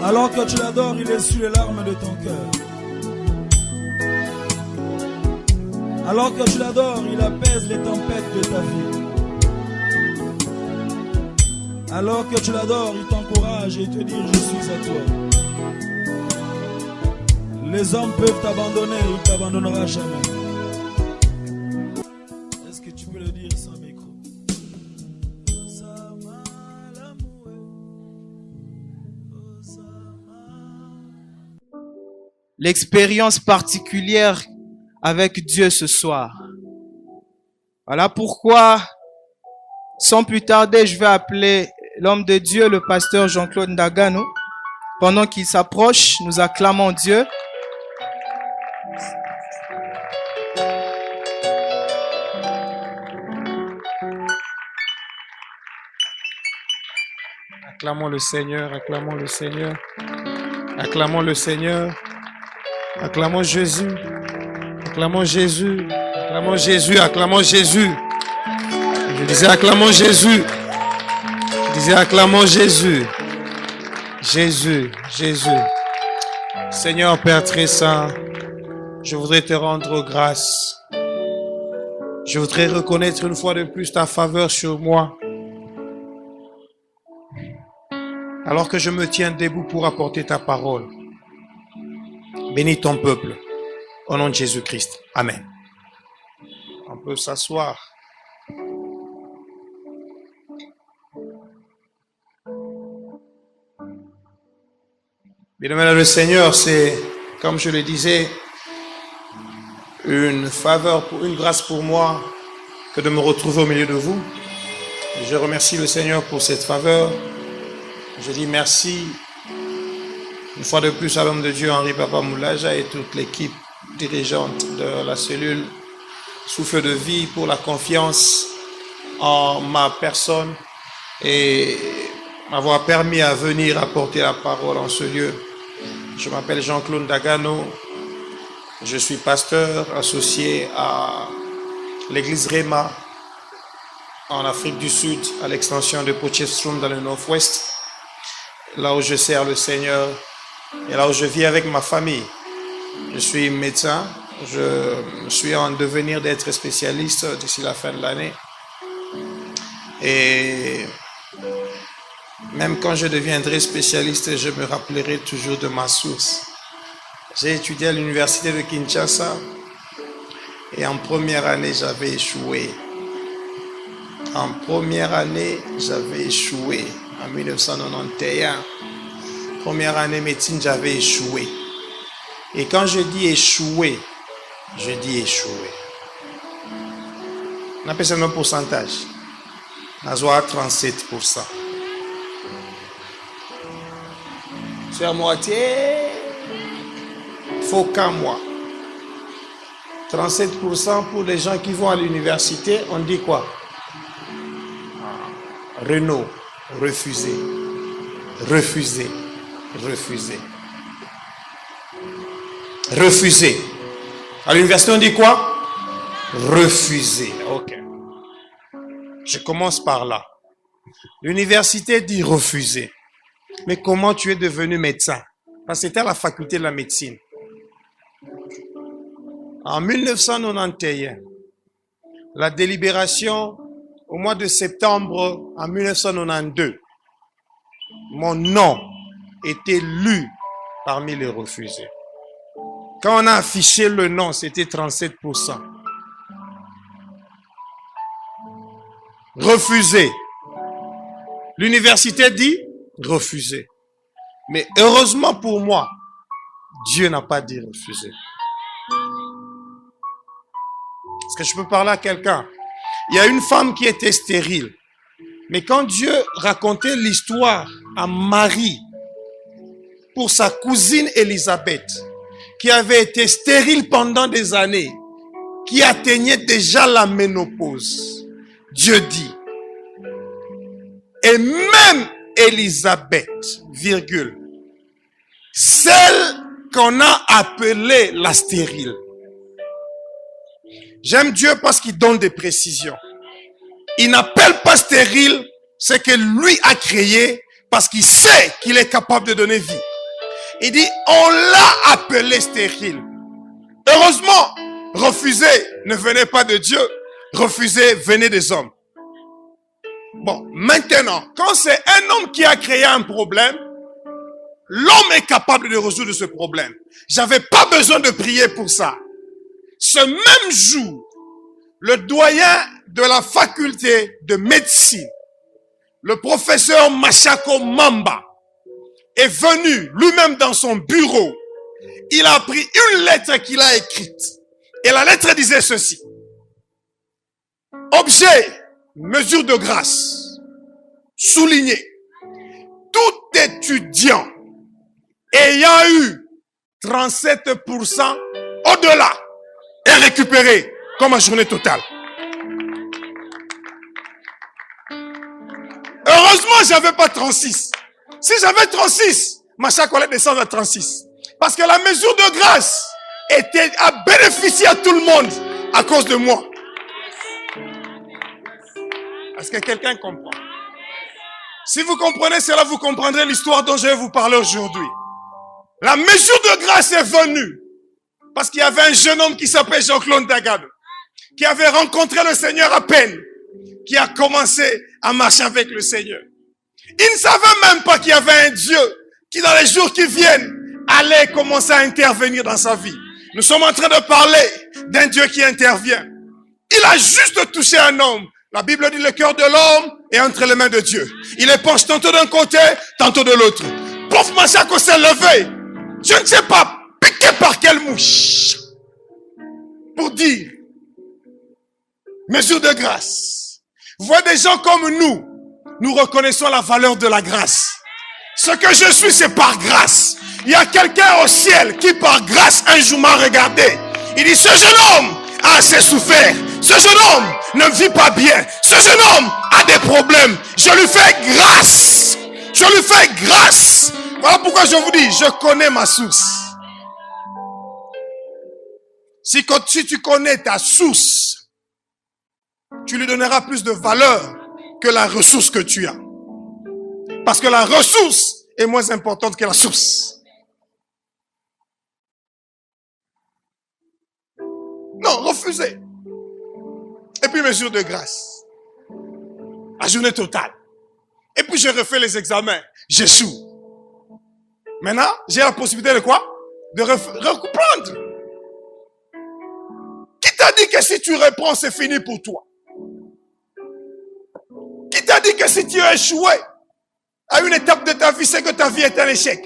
Alors que tu l'adores, il essuie les larmes de ton cœur. Alors que tu l'adores, il apaise les tempêtes de ta vie. Alors que tu l'adores, il t'encourage et te dit je suis à toi. Les hommes peuvent t'abandonner, il ne t'abandonnera jamais. Est-ce que tu peux le dire sans micro? L'expérience particulière avec Dieu ce soir. Voilà pourquoi, sans plus tarder, je vais appeler l'homme de Dieu, le pasteur Jean-Claude Ndagano. Pendant qu'il s'approche, nous acclamons Dieu. Acclamons le Seigneur, acclamons le Seigneur, acclamons le Seigneur, acclamons Jésus, acclamons Jésus, acclamons Jésus, acclamons Jésus. Je disais acclamons Jésus, je disais acclamons Jésus, Jésus, Jésus. Seigneur Père très saint, je voudrais te rendre grâce. Je voudrais reconnaître une fois de plus ta faveur sur moi. Alors que je me tiens debout pour apporter ta parole. Bénis ton peuple. Au nom de Jésus-Christ. Amen. On peut s'asseoir. Bien-aimé le Seigneur, c'est, comme je le disais, une faveur, une grâce pour moi que de me retrouver au milieu de vous. Je remercie le Seigneur pour cette faveur. Je dis merci une fois de plus à l'homme de Dieu Henri Papa Moulaja et toute l'équipe dirigeante de la cellule Souffle de Vie pour la confiance en ma personne et m'avoir permis à venir apporter la parole en ce lieu. Je m'appelle Jean-Claude Ndagano, je suis pasteur associé à l'église Réma en Afrique du Sud, à l'extension de Potchefstroom dans le Nord-Ouest. Là où je sers le Seigneur et là où je vis avec ma famille. Je suis médecin, je suis en devenir d'être spécialiste d'ici la fin de l'année. Et même quand je deviendrai spécialiste, je me rappellerai toujours de ma source. J'ai étudié à l'université de Kinshasa et en première année, j'avais échoué. En première année, j'avais échoué. En 1991, première année médecine, j'avais échoué. Et quand je dis échoué, je dis échoué. On appelle ça un pourcentage. On a 37%. C'est à moitié. Faut qu'à moi. 37% pour les gens qui vont à l'université, on dit quoi? Renault. Refusé, refusé, refusé, refusé. À l'université, on dit quoi? Refusé. Ok. Je commence par là. L'université dit refusé. Mais comment tu es devenu médecin? Parce que c'était à la faculté de la médecine. En 1991, la délibération au mois de septembre en 1992, mon nom était lu parmi les refusés. Quand on a affiché le nom, c'était 37%. Refusé. L'université dit refusé. Mais heureusement pour moi, Dieu n'a pas dit refusé. Est-ce que je peux parler à quelqu'un? Il y a une femme qui était stérile. Mais quand Dieu racontait l'histoire à Marie pour sa cousine Élisabeth, qui avait été stérile pendant des années, qui atteignait déjà la ménopause, Dieu dit, et même Élisabeth, virgule, celle qu'on a appelée la stérile. J'aime Dieu parce qu'il donne des précisions. Il n'appelle pas stérile ce que lui a créé parce qu'il sait qu'il est capable de donner vie. Il dit, on l'a appelé stérile. Heureusement, refuser ne venait pas de Dieu. Refuser venait des hommes. Bon, maintenant, quand c'est un homme qui a créé un problème, l'homme est capable de résoudre ce problème. J'avais pas besoin de prier pour ça. Ce même jour, le doyen de la faculté de médecine, le professeur Machako Mamba, est venu lui-même dans son bureau. Il a pris une lettre qu'il a écrite. Et la lettre disait ceci. Objet, mesure de grâce. Souligné. Tout étudiant ayant eu 37% au-delà est récupéré comme en journée totale. Heureusement, j'avais pas 36. Si j'avais 36, ma chaque collègue descend à 36. Parce que la mesure de grâce a bénéficié à tout le monde à cause de moi. Est-ce que quelqu'un comprend? Si vous comprenez cela, vous comprendrez l'histoire dont je vais vous parler aujourd'hui. La mesure de grâce est venue parce qu'il y avait un jeune homme qui s'appelait Jean-Claude Dagado, qui avait rencontré le Seigneur à peine, qui a commencé à marcher avec le Seigneur. Il ne savait même pas qu'il y avait un Dieu qui, dans les jours qui viennent, allait commencer à intervenir dans sa vie. Nous sommes en train de parler d'un Dieu qui intervient. Il a juste touché un homme. La Bible dit le cœur de l'homme est entre les mains de Dieu. Il est penché tantôt d'un côté, tantôt de l'autre. Pauvre Machako s'est levé. Je ne sais pas piqué par quelle mouche. Pour dire, mesure de grâce. Vous voyez des gens comme nous reconnaissons la valeur de la grâce. Ce que je suis, c'est par grâce. Il y a quelqu'un au ciel qui par grâce un jour m'a regardé. Il dit, ce jeune homme a assez souffert. Ce jeune homme ne vit pas bien. Ce jeune homme a des problèmes. Je lui fais grâce. Je lui fais grâce. Voilà pourquoi je vous dis, je connais ma source. Si tu connais ta source, tu lui donneras plus de valeur que la ressource que tu as. Parce que la ressource est moins importante que la source. Non, refusez. Et puis mesure de grâce. À journée totale. Et puis je refais les examens. J'échoue. Maintenant, j'ai la possibilité de quoi? De reprendre. Qui t'a dit que si tu reprends, c'est fini pour toi? Qui t'a dit que si tu as échoué à une étape de ta vie, c'est que ta vie est un échec?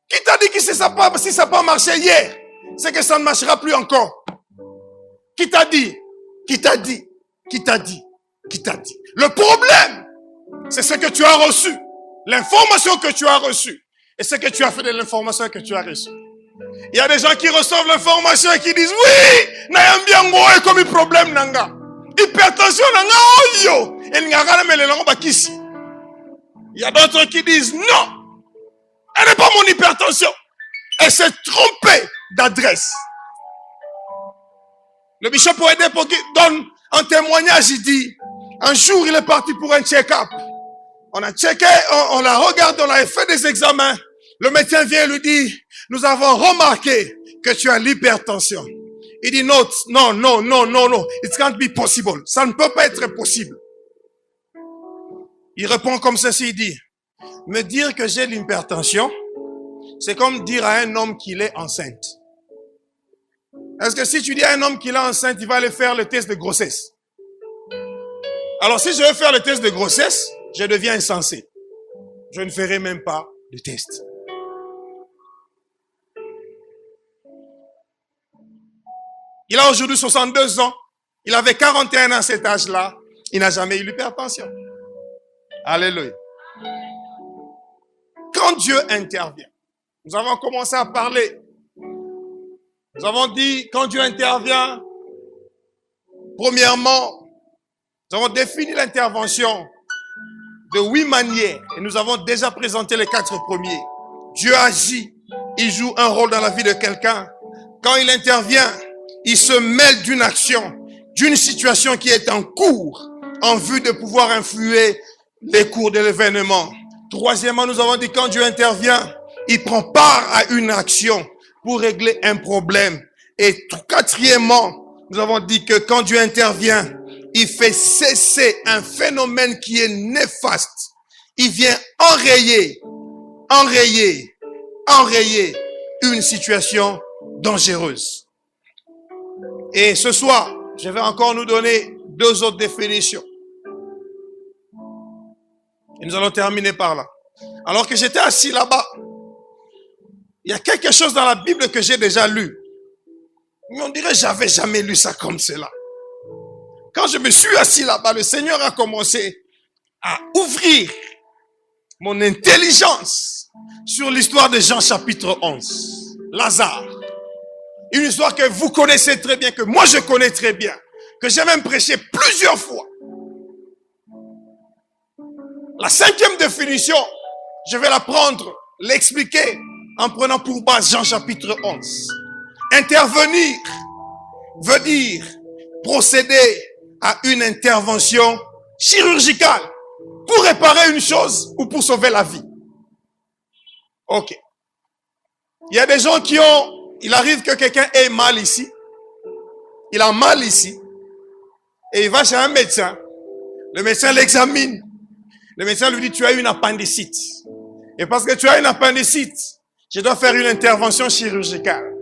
Qui t'a dit que si ça n'a pas marché hier, c'est que ça ne marchera plus encore? Qui t'a dit? Qui t'a dit? Qui t'a dit? Qui t'a dit? Le problème, c'est ce que tu as reçu. L'information que tu as reçue. Et ce que tu as fait de l'information que tu as reçue. Il y a des gens qui reçoivent l'information et qui disent, oui, n'ayam comme un problème nanga. Hypertension nanga, oh yo. Il y a d'autres qui disent, non, elle n'est pas mon hypertension. Elle s'est trompée d'adresse. Le bishop donne un témoignage, il dit, un jour il est parti pour un check-up. On a checké, on l'a regardé, on a fait des examens. Le médecin vient et lui dit, nous avons remarqué que tu as l'hypertension. Il dit, non, it can't be possible. Ça ne peut pas être possible. Il répond comme ceci, il dit, me dire que j'ai l'hypertension, c'est comme dire à un homme qu'il est enceinte. Est-ce que si tu dis à un homme qu'il est enceinte, il va aller faire le test de grossesse? Alors si je veux faire le test de grossesse, je deviens insensé. Je ne ferai même pas le test. Il a aujourd'hui 62 ans. Il avait 41 ans à cet âge-là. Il n'a jamais eu l'hypertension. Alléluia. Quand Dieu intervient, nous avons commencé à parler. Nous avons dit, quand Dieu intervient, premièrement, nous avons défini l'intervention de 8 manières. Et nous avons déjà présenté les 4 premiers. Dieu agit. Il joue un rôle dans la vie de quelqu'un. Quand il intervient, il se mêle d'une action, d'une situation qui est en cours, en vue de pouvoir influer les cours de l'événement. Troisièmement, nous avons dit quand Dieu intervient, il prend part à une action pour régler un problème. Et quatrièmement, nous avons dit que quand Dieu intervient, il fait cesser un phénomène qui est néfaste. Il vient enrayer une situation dangereuse. Et ce soir, je vais encore nous donner 2 autres définitions. Et nous allons terminer par là. Alors que j'étais assis là-bas, il y a quelque chose dans la Bible que j'ai déjà lu. Mais on dirait que j'avais jamais lu ça comme cela. Quand je me suis assis là-bas, le Seigneur a commencé à ouvrir mon intelligence sur l'histoire de Jean chapitre 11. Lazare. Une histoire que vous connaissez très bien, que moi je connais très bien, que j'ai même prêché plusieurs fois. La 5e définition, je vais la prendre, l'expliquer en prenant pour base Jean chapitre 11. Intervenir veut dire procéder à une intervention chirurgicale pour réparer une chose ou pour sauver la vie. Ok. Il y a des gens qui ont, il arrive que quelqu'un ait mal ici. Il a mal ici. Et il va chez un médecin. Le médecin l'examine. Le médecin lui dit, tu as une appendicite. Et parce que tu as une appendicite, je dois faire une intervention chirurgicale.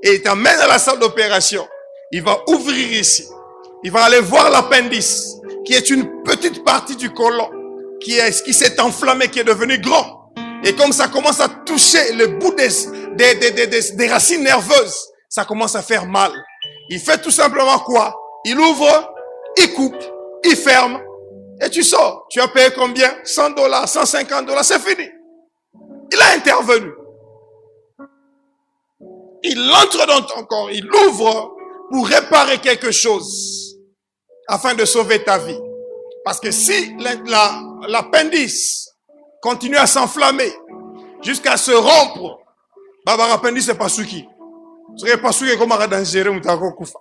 Et il t'emmène à la salle d'opération. Il va ouvrir ici. Il va aller voir l'appendice, qui est une petite partie du côlon, qui s'est enflammé, qui est devenu grand. Et comme ça commence à toucher le bout des racines nerveuses, ça commence à faire mal. Il fait tout simplement quoi? Il ouvre, il coupe, il ferme, et tu sors. Tu as payé combien? $100, $150, c'est fini. Il a intervenu. Il entre dans ton corps, il ouvre pour réparer quelque chose afin de sauver ta vie. Parce que si l'appendice continue à s'enflammer jusqu'à se rompre, l'appendice c'est pas ce qui. C'est pas ce qui est comme un danger ou ta kufa.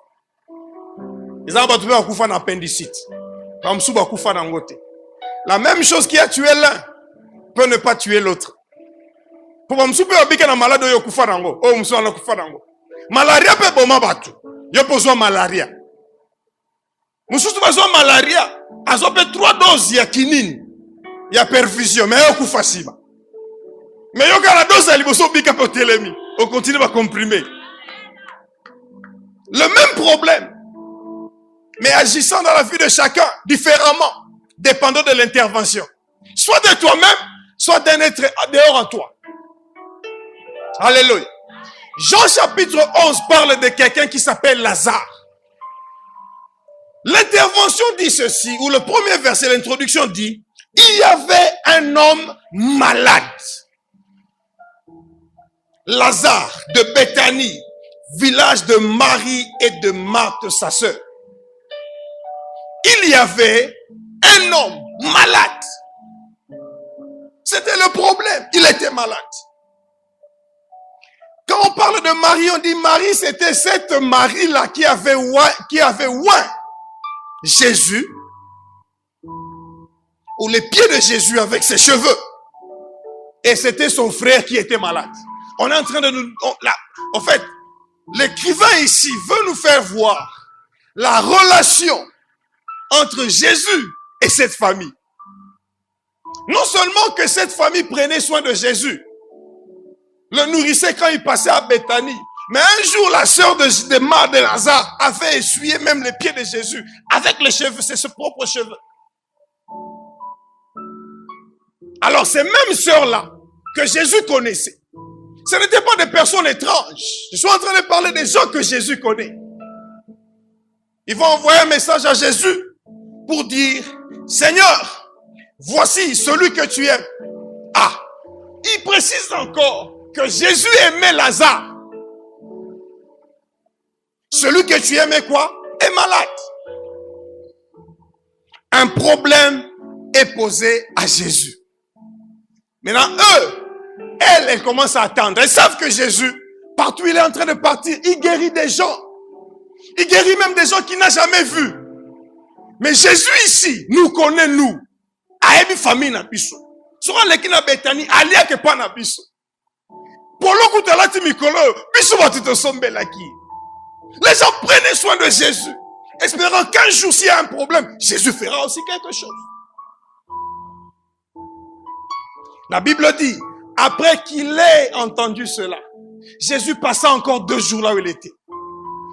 Ils ont battu à kufa d'appendicite. Comme sous kufa d'angote. La même chose qui a tué l'un peut ne pas tuer l'autre. Pour msupe obika na malade yo kufa nango. Oh msupe na kufa nango. Malaria pe boma batu. Yo besoin malaria. Msupe besoin malaria. Azo pe 3 doses ya kinini. Ya perfusion mais yo kufa siba. Mais yo ka la dose ya liboso bika pe telemi. On continue à comprimer. Le même problème. Mais agissant dans la vie de chacun différemment, dépendant de l'intervention. Soit de toi-même, soit d'un être dehors en toi. Alléluia. Jean chapitre 11 parle de quelqu'un qui s'appelle Lazare. L'intervention dit ceci, ou le premier verset, l'introduction dit, il y avait un homme malade. Lazare de Béthanie, village de Marie et de Marthe, sa sœur. Il y avait un homme malade. C'était le problème. Il était malade. Quand on parle de Marie, on dit Marie, c'était cette Marie-là qui avait oint Jésus, ou les pieds de Jésus avec ses cheveux. Et c'était son frère qui était malade. On est en train de nous... En fait, l'écrivain ici veut nous faire voir la relation entre Jésus et cette famille. Non seulement que cette famille prenait soin de Jésus, le nourrissait quand il passait à Béthanie, mais un jour la sœur de Marthe de Lazare avait essuyé même les pieds de Jésus avec les cheveux, c'est ses propres cheveux. Alors ces mêmes sœurs-là que Jésus connaissait, ce n'étaient pas des personnes étranges. Je suis en train de parler des gens que Jésus connaît. Ils vont envoyer un message à Jésus pour dire, Seigneur, voici celui que tu aimes. Ah, il précise encore que Jésus aimait Lazare. Celui que tu aimais quoi? Est malade. Un problème est posé à Jésus. Maintenant, elles commencent à attendre. Elles savent que Jésus, partout où il est en train de partir, il guérit des gens. Il guérit même des gens qu'il n'a jamais vus. Mais Jésus ici, nous connaît nous. Aebi famille na biso. Souvent les qui na Béthanie, alia que pas na biso. Les gens prenaient soin de Jésus, espérant qu'un jour, s'il y a un problème, Jésus fera aussi quelque chose. La Bible dit, après qu'il ait entendu cela, Jésus passa encore 2 jours là où il était.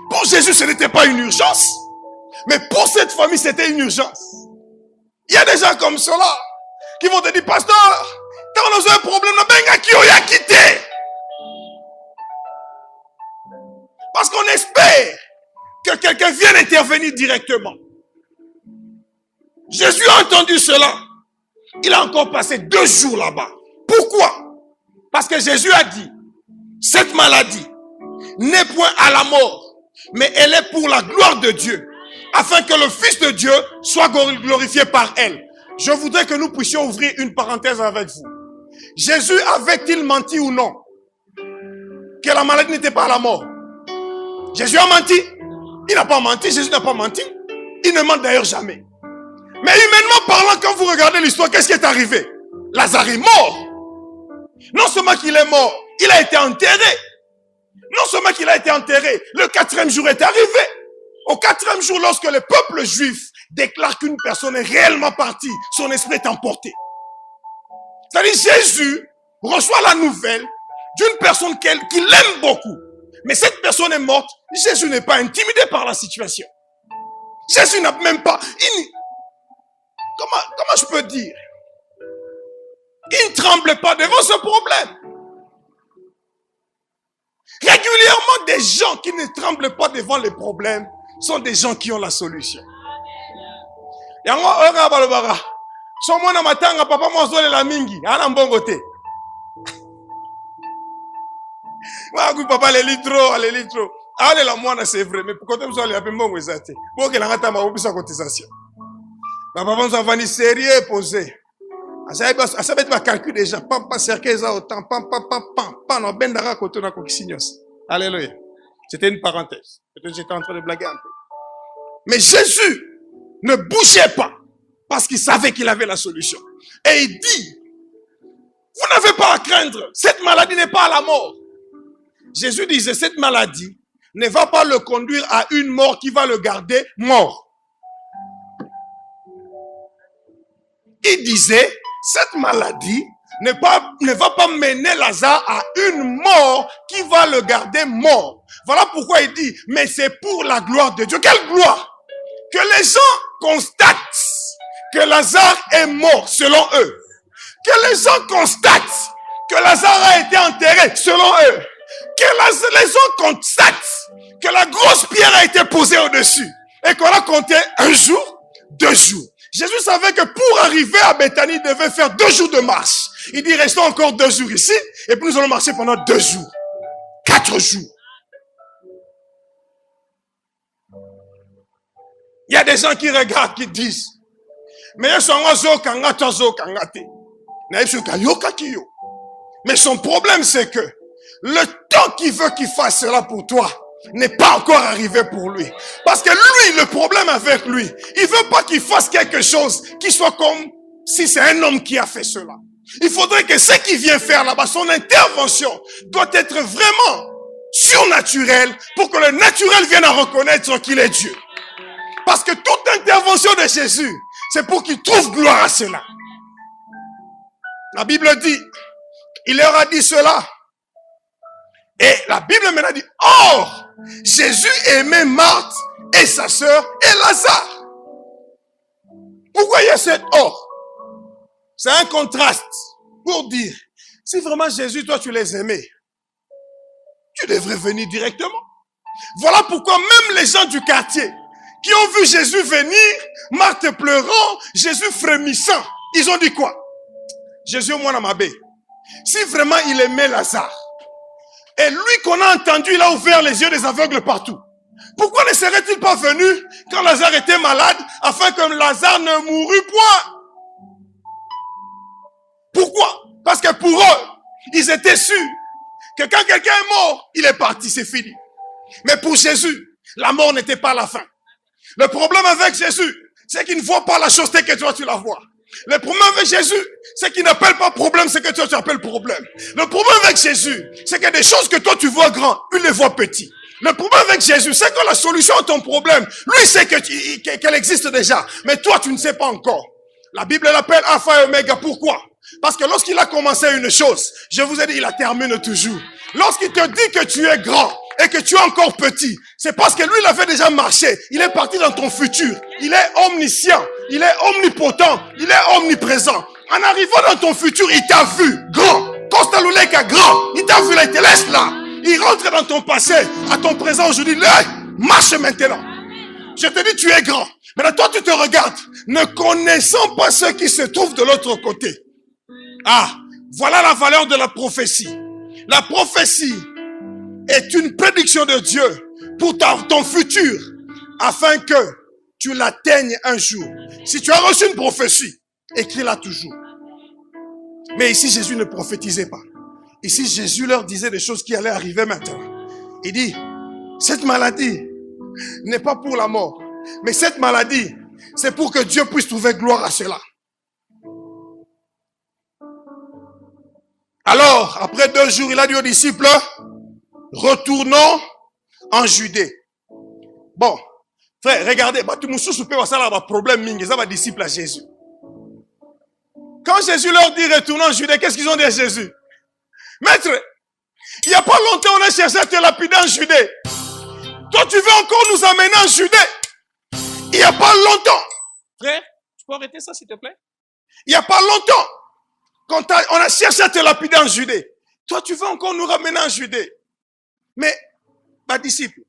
Pour Jésus, ce n'était pas une urgence, mais pour cette famille, c'était une urgence. Il y a des gens comme cela qui vont te dire, pasteur, quand on a un problème, on a quitté. Parce qu'on espère que quelqu'un vienne intervenir directement. Jésus a entendu cela. Il a encore passé 2 jours là-bas. Pourquoi? Parce que Jésus a dit, cette maladie n'est point à la mort, mais elle est pour la gloire de Dieu, afin que le Fils de Dieu soit glorifié par elle. Je voudrais que nous puissions ouvrir une parenthèse avec vous. Jésus avait-il menti ou non? Que la maladie n'était pas à la mort? Jésus a menti? Il n'a pas menti, Jésus n'a pas menti. Il ne ment d'ailleurs jamais. Mais humainement parlant, quand vous regardez l'histoire, qu'est-ce qui est arrivé? Lazare est mort. Non seulement qu'il est mort, il a été enterré. Non seulement qu'il a été enterré, le 4e jour est arrivé. Au 4e jour, lorsque le peuple juif déclare qu'une personne est réellement partie, son esprit est emporté. C'est-à-dire Jésus reçoit la nouvelle d'une personne qu'il aime beaucoup. Mais cette personne est morte. Jésus n'est pas intimidé par la situation. Jésus n'a même pas... Comment je peux dire? Il ne tremble pas devant ce problème. Régulièrement, des gens qui ne tremblent pas devant les problèmes sont des gens qui ont la solution. Papa, les litros. Allez, la moine, c'est vrai. Mais pourquoi tu me dis bon, vous êtes? Pour que la ma obligation cotisation. Papa, on s'en va ni sérieux posé. Ça va être ma calcul déjà. Pam, pas cercueil, ça autant. Pam, non, ben d'ara côté na coquillos. Alléluia. C'était une parenthèse. Peut-être j'étais en train de blaguer un peu. Mais Jésus ne bougeait pas parce qu'il savait qu'il avait la solution. Et il dit, vous n'avez pas à craindre. Cette maladie n'est pas à la mort. Jésus disait, cette maladie ne va pas le conduire à une mort qui va le garder mort. Il disait, cette maladie ne va pas mener Lazare à une mort qui va le garder mort. Voilà pourquoi il dit, mais c'est pour la gloire de Dieu. Quelle gloire? Que les gens constatent que Lazare est mort selon eux. Que les gens constatent que Lazare a été enterré selon eux. Que les gens constatent que la grosse pierre a été posée au-dessus. Et qu'on a compté 1 jour, 2 jours. Jésus savait que pour arriver à Béthanie, il devait faire 2 jours de marche. Il dit, restons encore 2 jours ici, et puis nous allons marcher pendant 2 jours. 4 jours. Il y a des gens qui regardent, qui disent, mais son problème, c'est que le temps qu'il veut qu'il fasse cela pour toi n'est pas encore arrivé pour lui. Parce que lui, le problème avec lui, il veut pas qu'il fasse quelque chose qui soit comme si c'est un homme qui a fait cela. Il faudrait que ce qu'il vient faire là-bas, son intervention doit être vraiment surnaturelle pour que le naturel vienne à reconnaître qu'il est Dieu. Parce que toute intervention de Jésus, c'est pour qu'il trouve gloire à cela. La Bible dit, il leur a dit cela. Et la Bible maintenant dit, or, Jésus aimait Marthe et sa sœur et Lazare. Pourquoi il y a cet or? C'est un contraste pour dire, si vraiment Jésus, toi tu les aimais, tu devrais venir directement. Voilà pourquoi même les gens du quartier qui ont vu Jésus venir, Marthe pleurant, Jésus frémissant, ils ont dit quoi? Jésus au moins dans ma baie. Si vraiment il aimait Lazare, et lui qu'on a entendu, il a ouvert les yeux des aveugles partout. Pourquoi ne serait-il pas venu quand Lazare était malade, afin que Lazare ne mourût point? Pourquoi? Parce que pour eux, ils étaient sûrs que quand quelqu'un est mort, il est parti, c'est fini. Mais pour Jésus, la mort n'était pas la fin. Le problème avec Jésus, c'est qu'il ne voit pas la chose telle que toi tu la vois. Le problème avec Jésus, c'est qu'il n'appelle pas problème, c'est que toi tu appelles problème. Le problème avec Jésus, c'est que des choses que toi tu vois grand, il les voit petit. Le problème avec Jésus, c'est que la solution à ton problème, lui sait qu'elle existe déjà, mais toi tu ne sais pas encore. La Bible l'appelle Alpha et Oméga. Pourquoi? Parce que lorsqu'il a commencé une chose, je vous ai dit, il la termine toujours. Lorsqu'il te dit que tu es grand et que tu es encore petit, c'est parce que lui, il avait déjà marché. Il est parti dans ton futur. Il est omniscient, il est omnipotent, il est omniprésent. En arrivant dans ton futur, il t'a vu grand. Costa Luleka grand. Il t'a vu là, il te laisse là. Il rentre dans ton passé, à ton présent aujourd'hui. Marche maintenant. Je te dis, tu es grand. Maintenant, toi, tu te regardes, ne connaissant pas ceux qui se trouvent de l'autre côté. Ah, voilà la valeur de la prophétie. La prophétie est une prédiction de Dieu pour ton futur, afin que tu l'atteignes un jour. Si tu as reçu une prophétie, écris-la toujours. Mais ici, Jésus ne prophétisait pas. Ici, Jésus leur disait des choses qui allaient arriver maintenant. Il dit, cette maladie n'est pas pour la mort, mais cette maladie, c'est pour que Dieu puisse trouver gloire à cela. Alors, après 2 jours, il a dit aux disciples, retournons en Judée. Bon, frère, regardez, problème, disciple à Jésus. Quand Jésus leur dit retournons en Judée, qu'est-ce qu'ils ont dit à Jésus? Maître, il n'y a pas longtemps, on a cherché à te lapider en Judée. Toi, tu veux encore nous amener en Judée? Il n'y a pas longtemps. Frère, tu peux arrêter ça, s'il te plaît? Il n'y a pas longtemps. Quand on a cherché à te lapider en Judée. Toi, tu veux encore nous ramener en Judée. Mais, ma disciple,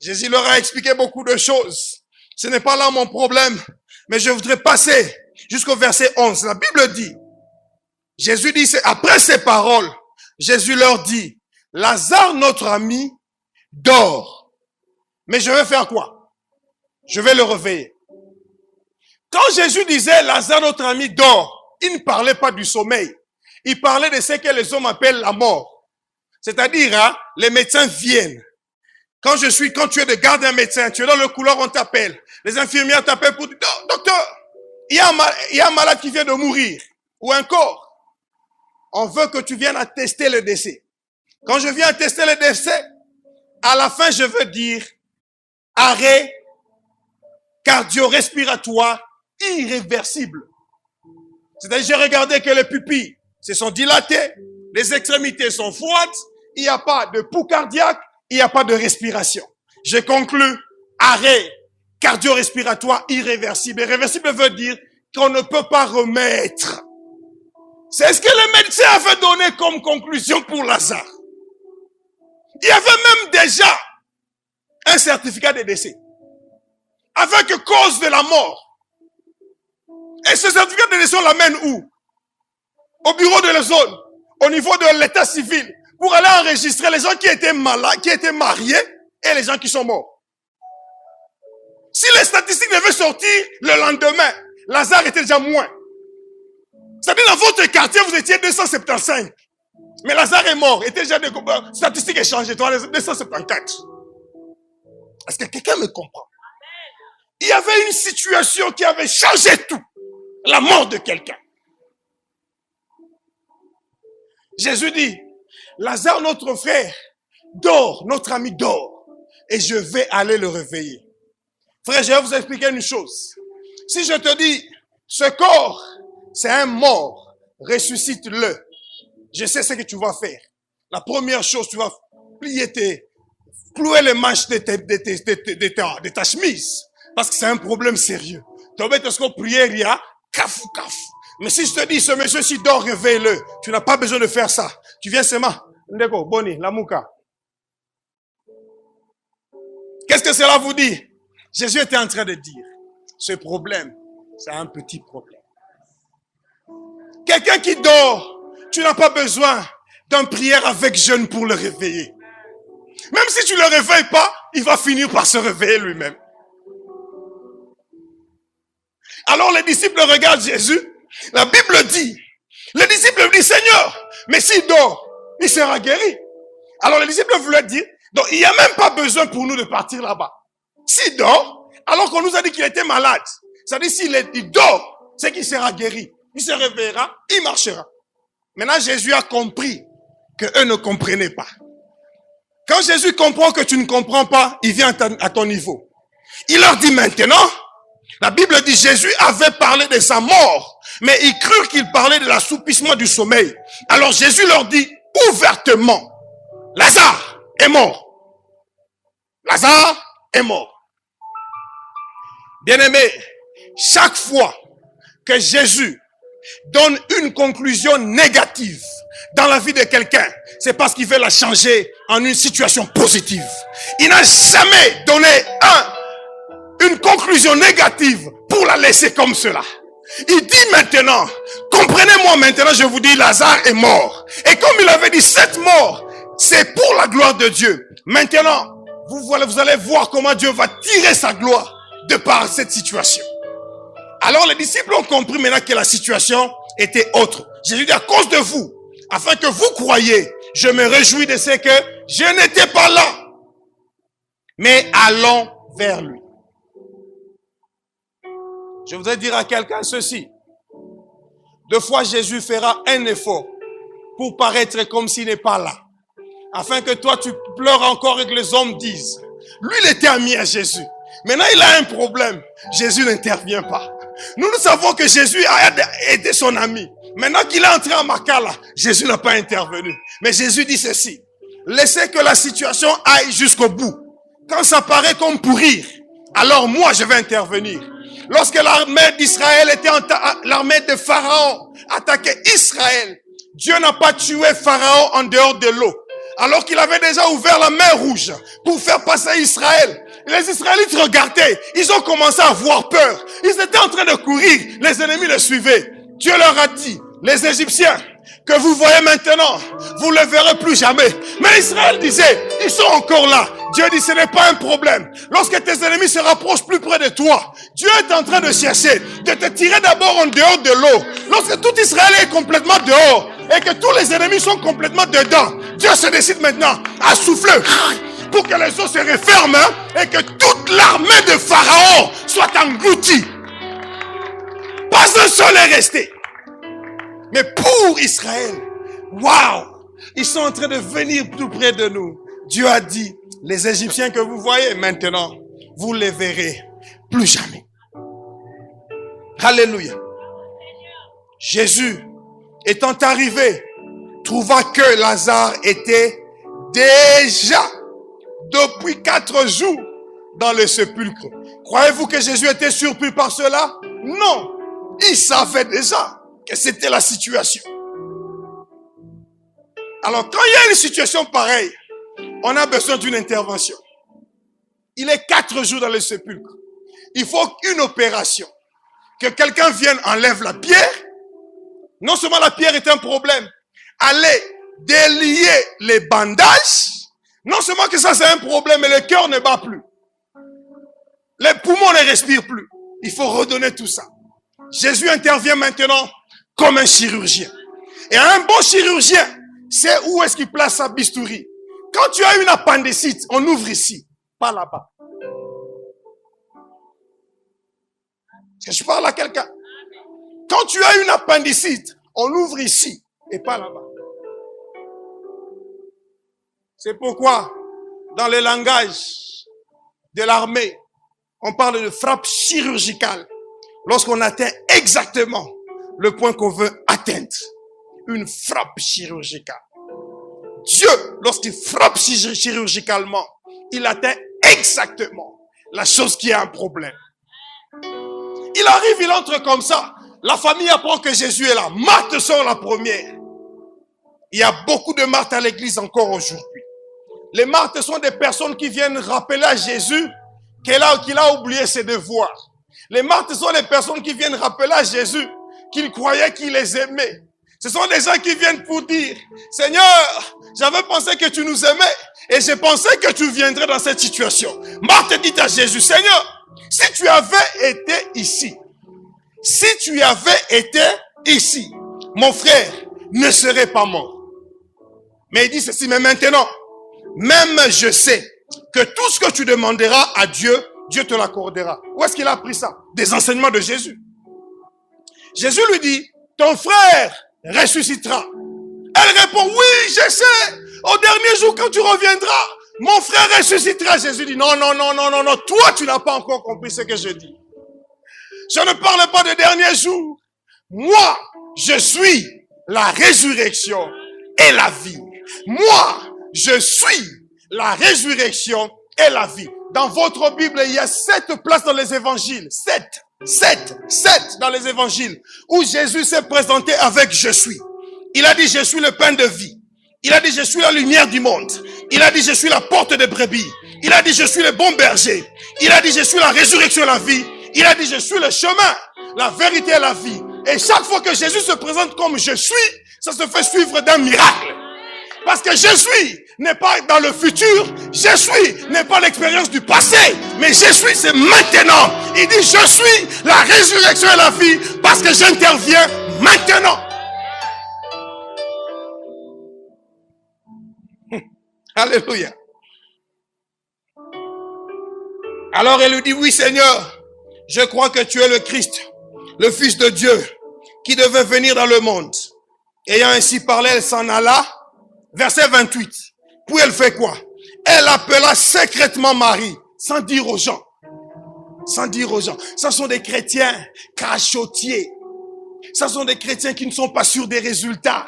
Jésus leur a expliqué beaucoup de choses. Ce n'est pas là mon problème. Mais je voudrais passer jusqu'au verset 11. La Bible dit, Jésus dit, après ces paroles, Jésus leur dit, Lazare, notre ami, dort. Mais je vais faire quoi? Je vais le réveiller. Quand Jésus disait, Lazare, notre ami, dort, il ne parlait pas du sommeil. Il parlait de ce que les hommes appellent la mort. C'est-à-dire, hein, les médecins viennent. Quand tu es de garde d'un médecin, tu es dans le couloir, on t'appelle. Les infirmières t'appellent pour dire, docteur, il y a un malade qui vient de mourir. Ou un corps. On veut que tu viennes attester le décès. Quand je viens attester le décès, à la fin, je veux dire arrêt cardio-respiratoire irréversible. C'est-à-dire, j'ai regardé que les pupilles se sont dilatées, les extrémités sont froides, il n'y a pas de pouls cardiaque, il n'y a pas de respiration. Je conclus, arrêt cardio-respiratoire irréversible. Irréversible veut dire qu'on ne peut pas remettre. C'est ce que les médecins avaient donné comme conclusion pour Lazare. Il y avait même déjà un certificat de décès avec cause de la mort. Et ce certificat de décès, on l'amène où? Au bureau de la zone, au niveau de l'état civil, pour aller enregistrer les gens qui étaient malades, qui étaient mariés et les gens qui sont morts. Si les statistiques devaient sortir le lendemain, Lazare était déjà moins. C'est-à-dire dans votre quartier, vous étiez 275. Mais Lazare est mort, était déjà des statistiques échangées, 274. Est-ce que quelqu'un me comprend? Il y avait une situation qui avait changé tout. La mort de quelqu'un. Jésus dit, Lazare, notre frère, dort, notre ami dort. Et je vais aller le réveiller. Frère, je vais vous expliquer une chose. Si je te dis, ce corps, c'est un mort, ressuscite-le. Je sais ce que tu vas faire. La première chose, tu vas clouer les manches de ta chemise. Parce que c'est un problème sérieux. Tu vas être prière, il y a cafou. Mais si je te dis, ce monsieur-ci dort, réveille-le. Tu n'as pas besoin de faire ça. Tu viens seulement. Ndeko, Boni, Lamouka. Qu'est-ce que cela vous dit? Jésus était en train de dire, ce problème, c'est un petit problème. Quelqu'un qui dort, tu n'as pas besoin d'une prière avec jeûne pour le réveiller. Même si tu ne le réveilles pas, il va finir par se réveiller lui-même. Alors les disciples regardent Jésus. La Bible dit, les disciples disent, Seigneur, mais s'il dort, il sera guéri. Alors les disciples voulaient dire, Donc, il n'y a même pas besoin pour nous de partir là-bas. S'il dort, alors qu'on nous a dit qu'il était malade, c'est-à-dire s'il dort, c'est qu'il sera guéri. Il se réveillera, il marchera. Maintenant, Jésus a compris que eux ne comprenaient pas. Quand Jésus comprend que tu ne comprends pas, il vient à ton niveau. Il leur dit maintenant, la Bible dit Jésus avait parlé de sa mort, mais ils crurent qu'il parlait de l'assoupissement du sommeil. Alors Jésus leur dit ouvertement, Lazare est mort. Lazare est mort. Bien-aimé, chaque fois que Jésus donne une conclusion négative dans la vie de quelqu'un, c'est parce qu'il veut la changer en une situation positive. Il n'a jamais donné une conclusion négative pour la laisser comme cela. Il dit maintenant, comprenez-moi maintenant, je vous dis, Lazare est mort. Et comme il avait dit, cette mort, c'est pour la gloire de Dieu. Maintenant, vous allez voir comment Dieu va tirer sa gloire de par cette situation. Alors les disciples ont compris maintenant que la situation était autre. Jésus dit, à cause de vous, afin que vous croyiez, je me réjouis de ce que je n'étais pas là. Mais allons vers lui. Je voudrais dire à quelqu'un ceci. Deux fois Jésus fera un effort pour paraître comme s'il n'est pas là. Afin que toi tu pleures encore et que les hommes disent, lui il était ami à Jésus. Maintenant il a un problème. Jésus n'intervient pas. Nous savons que Jésus a été son ami. Maintenant qu'il est entré en Makala, Jésus n'a pas intervenu. Mais Jésus dit ceci. Laissez que la situation aille jusqu'au bout. Quand ça paraît comme pourrir, alors moi je vais intervenir. Lorsque l'armée d'Israël l'armée de Pharaon attaquait Israël, Dieu n'a pas tué Pharaon en dehors de l'eau. Alors qu'il avait déjà ouvert la mer rouge pour faire passer Israël. Les Israélites regardaient, ils ont commencé à avoir peur. Ils étaient en train de courir, les ennemis les suivaient. Dieu leur a dit, les Égyptiens que vous voyez maintenant, vous ne les verrez plus jamais. Mais Israël disait, ils sont encore là. Dieu dit, ce n'est pas un problème. Lorsque tes ennemis se rapprochent plus près de toi, Dieu est en train de chercher, de te tirer d'abord en dehors de l'eau. Lorsque tout Israël est complètement dehors et que tous les ennemis sont complètement dedans, Dieu se décide maintenant à souffler pour que les eaux se referment et que toute l'armée de Pharaon soit engloutie. Pas un seul est resté. Mais pour Israël, waouh, ils sont en train de venir tout près de nous. Dieu a dit, les Égyptiens que vous voyez maintenant, vous les verrez plus jamais. Alléluia. Jésus, étant arrivé, trouva que Lazare était déjà depuis 4 jours dans le sépulcre. Croyez-vous que Jésus était surpris par cela? Non. Il savait déjà que c'était la situation. Alors, quand il y a une situation pareille, on a besoin d'une intervention. Il est 4 jours dans le sépulcre. Il faut une opération. Que quelqu'un vienne, enlève la pierre. Non seulement la pierre est un problème. Aller délier les bandages. Non seulement que ça c'est un problème, mais le cœur ne bat plus. Les poumons ne respirent plus. Il faut redonner tout ça. Jésus intervient maintenant comme un chirurgien. Et un bon chirurgien sait où est-ce qu'il place sa bistouri. Quand tu as une appendicite, on ouvre ici, pas là-bas. Est-ce que je parle à quelqu'un? Quand tu as une appendicite, on ouvre ici et pas là-bas. C'est pourquoi, dans le langage de l'armée, on parle de frappe chirurgicale. Lorsqu'on atteint exactement le point qu'on veut atteindre. Une frappe chirurgicale. Dieu, lorsqu'il frappe chirurgicalement, il atteint exactement la chose qui a un problème. Il arrive, il entre comme ça. La famille apprend que Jésus est là. Marthe sort la première. Il y a beaucoup de Marthe à l'église encore aujourd'hui. Les Marthes sont des personnes qui viennent rappeler à Jésus qu'il a oublié ses devoirs. Les Marthes sont des personnes qui viennent rappeler à Jésus qu'il croyait qu'il les aimait. Ce sont des gens qui viennent pour dire, Seigneur, j'avais pensé que tu nous aimais et j'ai pensé que tu viendrais dans cette situation. Marthe dit à Jésus, Seigneur, si tu avais été ici, mon frère ne serait pas mort. Mais il dit ceci, mais maintenant, même je sais que tout ce que tu demanderas à Dieu, Dieu te l'accordera. Où est-ce qu'il a appris ça? Des enseignements de Jésus. Jésus lui dit, ton frère ressuscitera. Elle répond, oui, je sais. Au dernier jour, quand tu reviendras, mon frère ressuscitera. Jésus dit, non, non, non, non, non, non. Toi, tu n'as pas encore compris ce que je dis. Je ne parle pas de dernier jour. Moi, je suis la résurrection et la vie. Moi, je suis la résurrection et la vie. Dans votre Bible, il y a 7 places dans les évangiles. 7 dans les évangiles où Jésus s'est présenté avec je suis. Il a dit je suis le pain de vie. Il a dit je suis la lumière du monde. Il a dit je suis la porte des brebis. Il a dit je suis le bon berger. Il a dit je suis la résurrection et la vie. Il a dit je suis le chemin, la vérité et la vie. Et chaque fois que Jésus se présente comme je suis, ça se fait suivre d'un miracle. Parce que je suis n'est pas dans le futur, je suis n'est pas l'expérience du passé, mais je suis c'est maintenant. Il dit je suis la résurrection et la vie parce que j'interviens maintenant. Alléluia. Alors elle lui dit oui Seigneur, je crois que tu es le Christ, le Fils de Dieu qui devait venir dans le monde. Ayant ainsi parlé, elle s'en alla. Verset 28. Puis elle fait quoi? Elle appela secrètement Marie, sans dire aux gens. Sans dire aux gens. Ce sont des chrétiens cachotiers. Ce sont des chrétiens qui ne sont pas sûrs des résultats.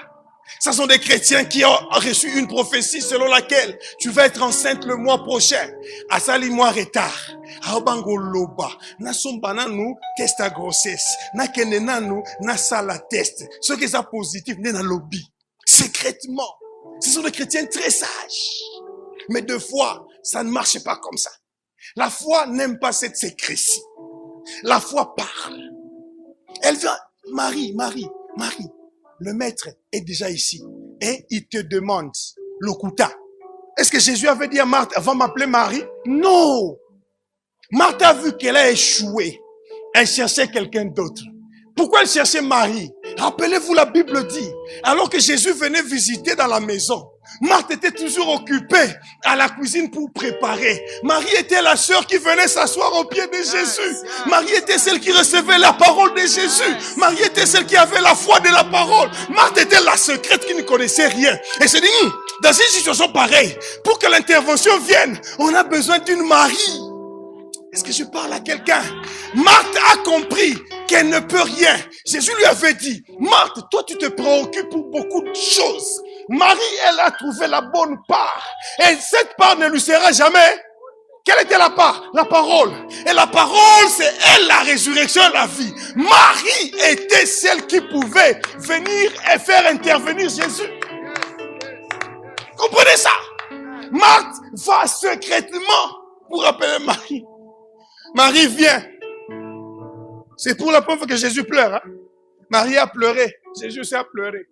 Ce sont des chrétiens qui ont reçu une prophétie selon laquelle tu vas être enceinte le mois prochain. Asali mois retard. Aobango loba. Na sombana nous test à grossesse. Na kenena nous na sala test. Ce qui est positif n'est dans lobby. Secrètement. Ce sont des chrétiens très sages. Mais deux fois, ça ne marche pas comme ça. La foi n'aime pas cette sécrétie. La foi parle. Elle vient, Marie, le maître est déjà ici. Et il te demande, l'okuta. Est-ce que Jésus avait dit à Marthe, avant m'appeler Marie? Non. Marthe a vu qu'elle a échoué. Elle cherchait quelqu'un d'autre. Pourquoi elle cherchait Marie? Rappelez-vous, la Bible dit, alors que Jésus venait visiter dans la maison, Marthe était toujours occupée à la cuisine pour préparer. Marie était la sœur qui venait s'asseoir au pied de Jésus. Marie était celle qui recevait la parole de Jésus. Marie était celle qui avait la foi de la parole. Marthe était la secrète qui ne connaissait rien. Et se dit, dans une situation pareille, pour que l'intervention vienne, on a besoin d'une Marie. Est-ce que je parle à quelqu'un? Marthe a compris qu'elle ne peut rien. Jésus lui avait dit, Marthe, toi tu te préoccupes pour beaucoup de choses. Marie, elle a trouvé la bonne part. Et cette part ne lui sera jamais. Quelle était la part? La parole. Et la parole, c'est elle, la résurrection et la vie. Marie était celle qui pouvait venir et faire intervenir Jésus. Comprenez ça? Marthe va secrètement pour appeler Marie. Marie vient. C'est pour la première fois que Jésus pleure. Hein? Marie a pleuré. Jésus s'est pleuré.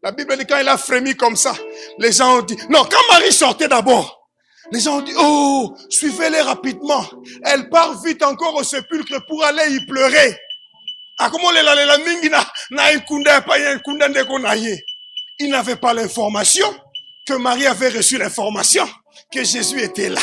La Bible dit quand il a frémi comme ça, les gens ont dit, non, quand Marie sortait d'abord, les gens ont dit, oh, suivez-les rapidement. Elle part vite encore au sépulcre pour aller y pleurer. Ah, comment la mingi na ikunda pa ya ikunda ndeko na ye. Il n'avait pas l'information que Marie avait reçu l'information que Jésus était là.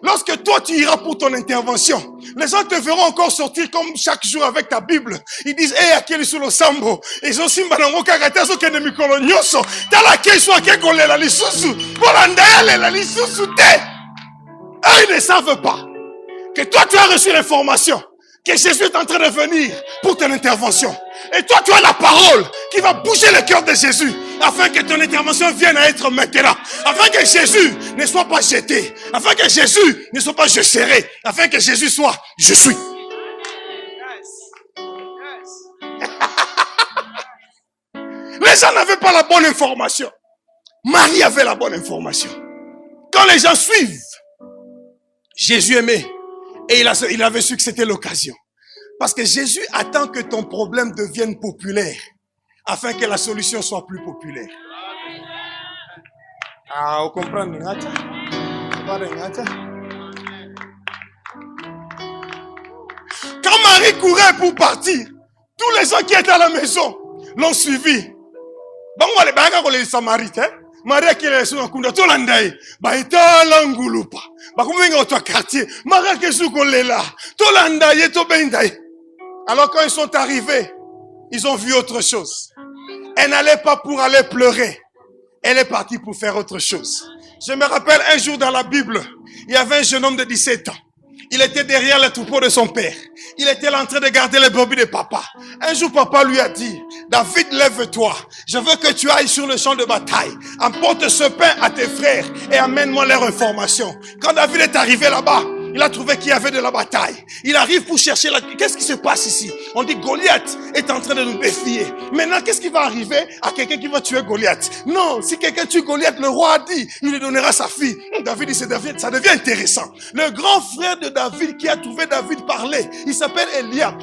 Lorsque toi tu iras pour ton intervention, les gens te verront encore sortir comme chaque jour avec ta Bible. Ils disent, eh, akeli sur le sambo. Ils ont simba nango kakata so kene mikolo nyoso. Tala kesho akeko lela lisusu. Polanda lela lisusu te. Et ils ne savent pas que toi tu as reçu l'information que Jésus est en train de venir pour ton intervention. Et toi tu as la parole qui va bouger le cœur de Jésus afin que ton intervention vienne à être maintenant. Afin que Jésus ne soit pas jeté. Afin que Jésus ne soit pas je serai. Afin que Jésus soit je suis. Les gens n'avaient pas la bonne information. Marie avait la bonne information. Quand les gens suivent, Jésus aimait. Et il avait su que c'était l'occasion. Parce que Jésus attend que ton problème devienne populaire. Afin que la solution soit plus populaire. Ah, vous comprenez? Quand Marie courait pour partir, tous les gens qui étaient à la maison l'ont suivi. Bon, les Samaritains, Maria qui est sur un coup de Tolandaï, Baïta Langulupa, Bakuminga au quartier, Maria qui est sur Kolela, Tolandaï, Tobendaï. Alors quand ils sont arrivés, ils ont vu autre chose. Elle n'allait pas pour aller pleurer. Elle est partie pour faire autre chose. Je me rappelle un jour dans la Bible, il y avait un jeune homme de 17 ans. Il était derrière le troupeau de son père. Il était là en train de garder les brebis de papa. Un jour, papa lui a dit, David, lève-toi. Je veux que tu ailles sur le champ de bataille. Apporte ce pain à tes frères et amène-moi leur information. Quand David est arrivé là-bas, il a trouvé qu'il y avait de la bataille. Il arrive pour chercher qu'est-ce qui se passe ici? On dit Goliath est en train de nous défier. Maintenant, qu'est-ce qui va arriver à quelqu'un qui va tuer Goliath? Non, si quelqu'un tue Goliath, le roi a dit, il lui donnera sa fille. David dit, ça devient intéressant. Le grand frère de David qui a trouvé David parler, il s'appelle Eliab.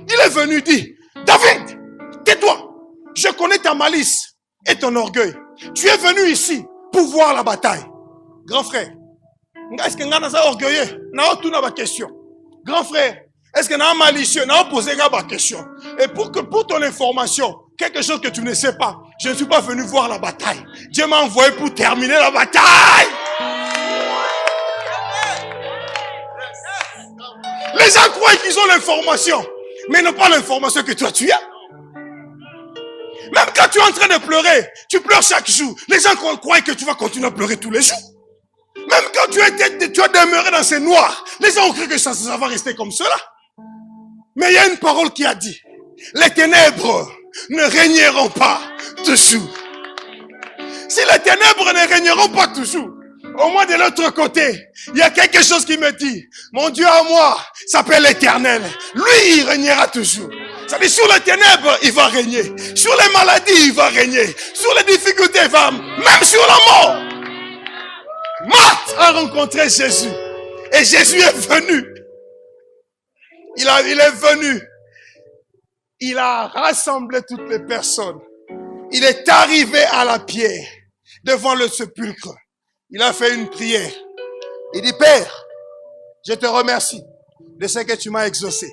Il est venu dire, David, tais-toi. Je connais ta malice et ton orgueil. Tu es venu ici pour voir la bataille. Grand frère, est-ce que vous êtes orgueilleux? Non, ma question. Grand frère, est-ce que vous êtes malicieux? Non, posez ma question. Et pour ton information, quelque chose que tu ne sais pas, je ne suis pas venu voir la bataille. Dieu m'a envoyé pour terminer la bataille. Les gens croient qu'ils ont l'information, mais ils n'ont pas l'information que toi tu as. Même quand tu es en train de pleurer, tu pleures chaque jour. Les gens croient que tu vas continuer à pleurer tous les jours. Même quand tu as demeuré dans ces noirs, les gens ont cru que ça va rester comme cela. Mais il y a une parole qui a dit, les ténèbres ne régneront pas toujours. Si les ténèbres ne régneront pas toujours, au moins de l'autre côté, il y a quelque chose qui me dit, mon Dieu à moi s'appelle l'Éternel. Lui, il régnera toujours. Ça dit, sur les ténèbres, il va régner. Sur les maladies, il va régner. Sur les difficultés, il va, même sur la mort. Marthe a rencontré Jésus. Et Jésus est venu. Il est venu. Il a rassemblé toutes les personnes. Il est arrivé à la pierre, devant le sépulcre. Il a fait une prière. Il dit, Père, je te remercie de ce que tu m'as exaucé.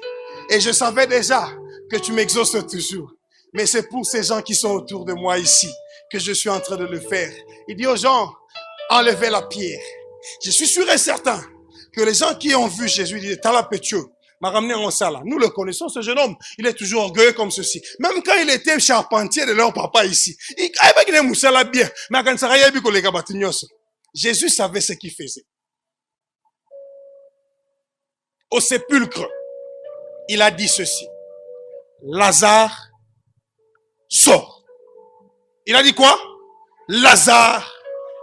Et je savais déjà que tu m'exauces toujours. Mais c'est pour ces gens qui sont autour de moi ici que je suis en train de le faire. Il dit aux gens, enlevez la pierre. Je suis sûr et certain que les gens qui ont vu Jésus disent, Talapetio m'a ramené en salle. Nous le connaissons, ce jeune homme. Il est toujours orgueilleux comme ceci. Même quand il était charpentier de leur papa ici. Jésus savait ce qu'il faisait. Au sépulcre, il a dit ceci. Lazare sort. Il a dit quoi? Lazare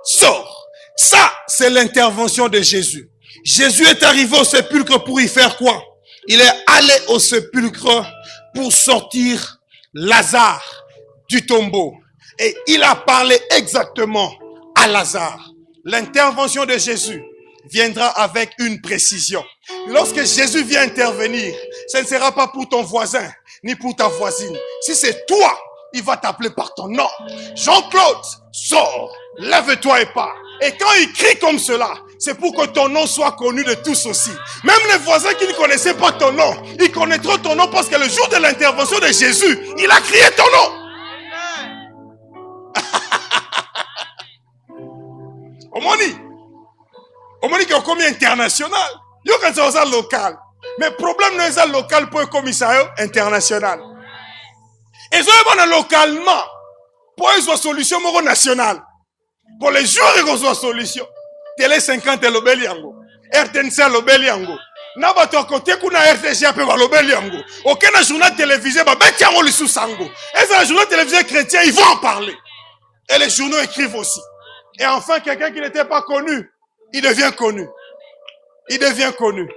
sort. Ça, c'est l'intervention de Jésus. Jésus est arrivé au sépulcre pour y faire quoi? Il est allé au sépulcre pour sortir Lazare du tombeau. Et il a parlé exactement à Lazare. L'intervention de Jésus viendra avec une précision. Lorsque Jésus vient intervenir, ce ne sera pas pour ton voisin, ni pour ta voisine. Si c'est toi, il va t'appeler par ton nom. Jean-Claude, sors, lève-toi et pars. Et quand il crie comme cela, c'est pour que ton nom soit connu de tous aussi. Même les voisins qui ne connaissaient pas ton nom, ils connaîtront ton nom parce que le jour de l'intervention de Jésus, il a crié ton nom. Omoni qui est comme international. Yo quand c'est local. Mais problème n'est pas local pour comme ça international. Et ça va localement pour une solution nationale. Pour les jours ils ont une solution. Télé 50 et l'obéli yango. RTNC l'obéli yango. Na ba to côté kuna RTG pe ba l'obéli yango. Aucun journal télévisé ba beti yango li sous sango. Et ça journal télévisé chrétien ils vont en parler. Et les journaux écrivent aussi. Et enfin quelqu'un qui n'était pas connu, il devient connu. Il devient connu.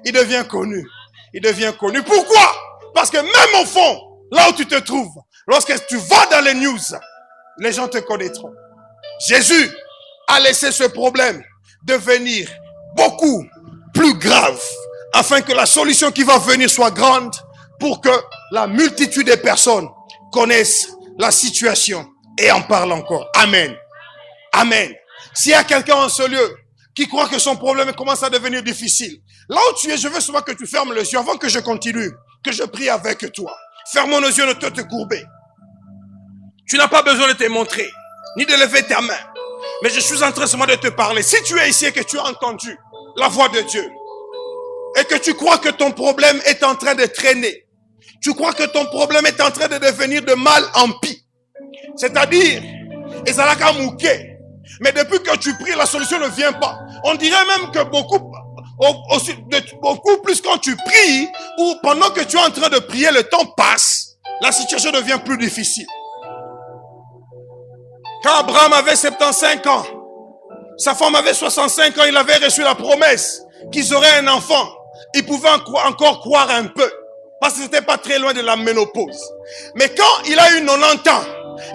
Il devient connu. Il devient connu. Pourquoi? Parce que même au fond, là où tu te trouves, lorsque tu vas dans les news, les gens te connaîtront. Jésus a laissé ce problème devenir beaucoup plus grave afin que la solution qui va venir soit grande pour que la multitude des personnes connaissent la situation et en parlent encore. Amen. Amen. S'il y a quelqu'un en ce lieu qui croit que son problème commence à devenir difficile, là où tu es, je veux souvent que tu fermes les yeux avant que je continue, que je prie avec toi. Ferme nos yeux, ne te courber. Tu n'as pas besoin de te montrer, ni de lever ta main. Mais je suis en train seulement de te parler. Si tu es ici et que tu as entendu la voix de Dieu, et que tu crois que ton problème est en train de traîner, tu crois que ton problème est en train de devenir de mal en pis, c'est-à-dire, ezalaka mouké, mais depuis que tu pries, la solution ne vient pas. On dirait même que beaucoup plus quand tu pries, ou pendant que tu es en train de prier, le temps passe, la situation devient plus difficile. Quand Abraham avait 75 ans, sa femme avait 65 ans, il avait reçu la promesse qu'ils auraient un enfant. Il pouvait encore croire un peu, parce que c'était pas très loin de la ménopause. Mais quand il a eu 90 ans,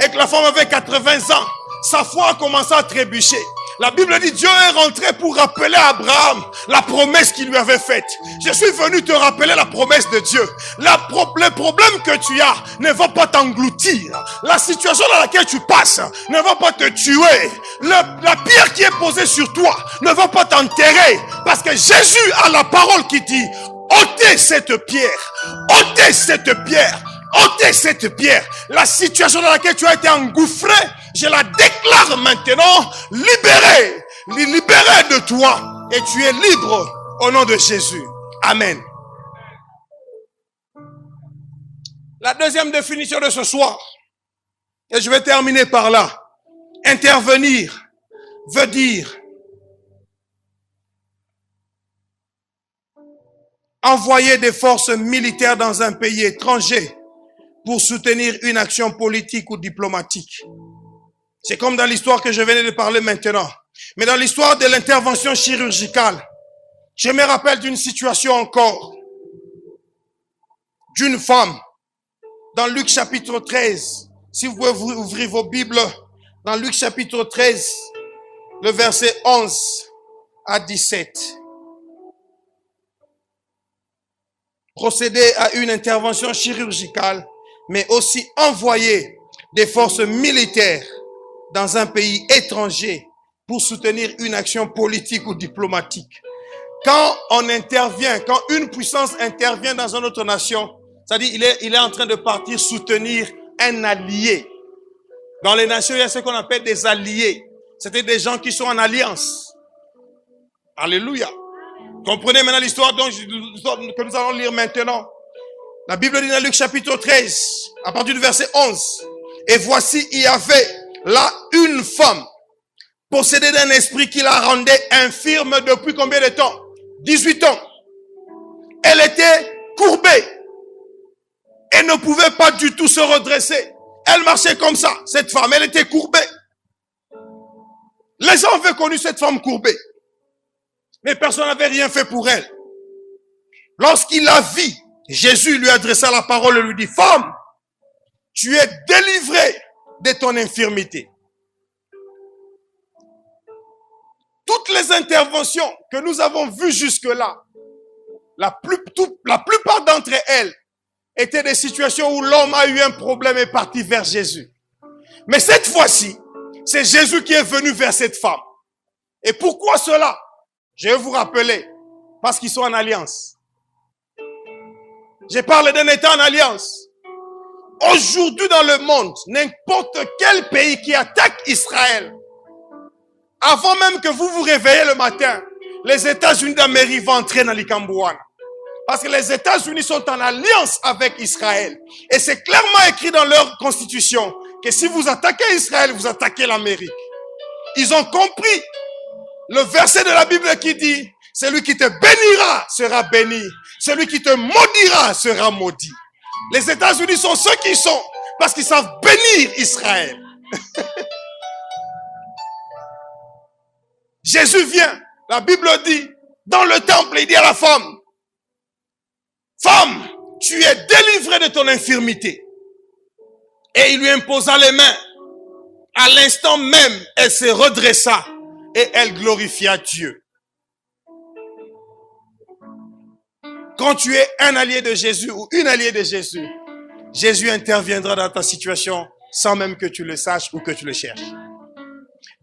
et que la femme avait 80 ans, sa foi a commencé à trébucher. La Bible dit, Dieu est rentré pour rappeler à Abraham la promesse qu'il lui avait faite. Je suis venu te rappeler la promesse de Dieu. Le problème que tu as ne va pas t'engloutir. La situation dans laquelle tu passes ne va pas te tuer. La pierre qui est posée sur toi ne va pas t'enterrer. Parce que Jésus a la parole qui dit, ôtez cette pierre. Ôtez cette pierre. ôtez cette pierre. La situation dans laquelle tu as été engouffré, je la déclare maintenant libérée. Libérée de toi. Et tu es libre au nom de Jésus. Amen. La deuxième définition de ce soir, et je vais terminer par là. Intervenir veut dire envoyer des forces militaires dans un pays étranger pour soutenir une action politique ou diplomatique. C'est comme dans l'histoire que je venais de parler maintenant. Mais dans l'histoire de l'intervention chirurgicale, je me rappelle d'une situation encore, d'une femme, dans Luc chapitre 13. Si vous pouvez ouvrir vos Bibles, dans Luc chapitre 13, le verset 11 à 17. Procéder à une intervention chirurgicale, mais aussi envoyer des forces militaires dans un pays étranger pour soutenir une action politique ou diplomatique. Quand on intervient, quand une puissance intervient dans une autre nation, c'est-à-dire il est en train de partir soutenir un allié. Dans les nations, il y a ce qu'on appelle des alliés. C'était des gens qui sont en alliance. Alléluia. Comprenez maintenant l'histoire que nous allons lire maintenant. La Bible dit dans Luc chapitre 13, à partir du verset 11. Et voici, il y avait là une femme possédée d'un esprit qui la rendait infirme depuis combien de temps? 18 ans. Elle était courbée et ne pouvait pas du tout se redresser. Elle marchait comme ça, cette femme, elle était courbée. Les gens avaient connu cette femme courbée, mais personne n'avait rien fait pour elle. Lorsqu'il la vit, Jésus lui adressa la parole et lui dit, femme, tu es délivrée de ton infirmité. Toutes les interventions que nous avons vues jusque-là, la plupart d'entre elles étaient des situations où l'homme a eu un problème et est parti vers Jésus. Mais cette fois-ci, c'est Jésus qui est venu vers cette femme. Et pourquoi cela? Je vais vous rappeler. Parce qu'ils sont en alliance. J'ai parlé d'un État en alliance. Aujourd'hui dans le monde, n'importe quel pays qui attaque Israël, avant même que vous vous réveillez le matin, les États-Unis d'Amérique vont entrer dans l'Ikambouana. Parce que les États-Unis sont en alliance avec Israël. Et c'est clairement écrit dans leur constitution que si vous attaquez Israël, vous attaquez l'Amérique. Ils ont compris le verset de la Bible qui dit, celui qui te bénira sera béni. Celui qui te maudira sera maudit. Les États-Unis sont ceux qui sont parce qu'ils savent bénir Israël. Jésus vient, la Bible dit, dans le temple, il dit à la femme, femme, tu es délivrée de ton infirmité. Et il lui imposa les mains. À l'instant même, elle se redressa et elle glorifia Dieu. Quand tu es un allié de Jésus ou une alliée de Jésus, Jésus interviendra dans ta situation sans même que tu le saches ou que tu le cherches.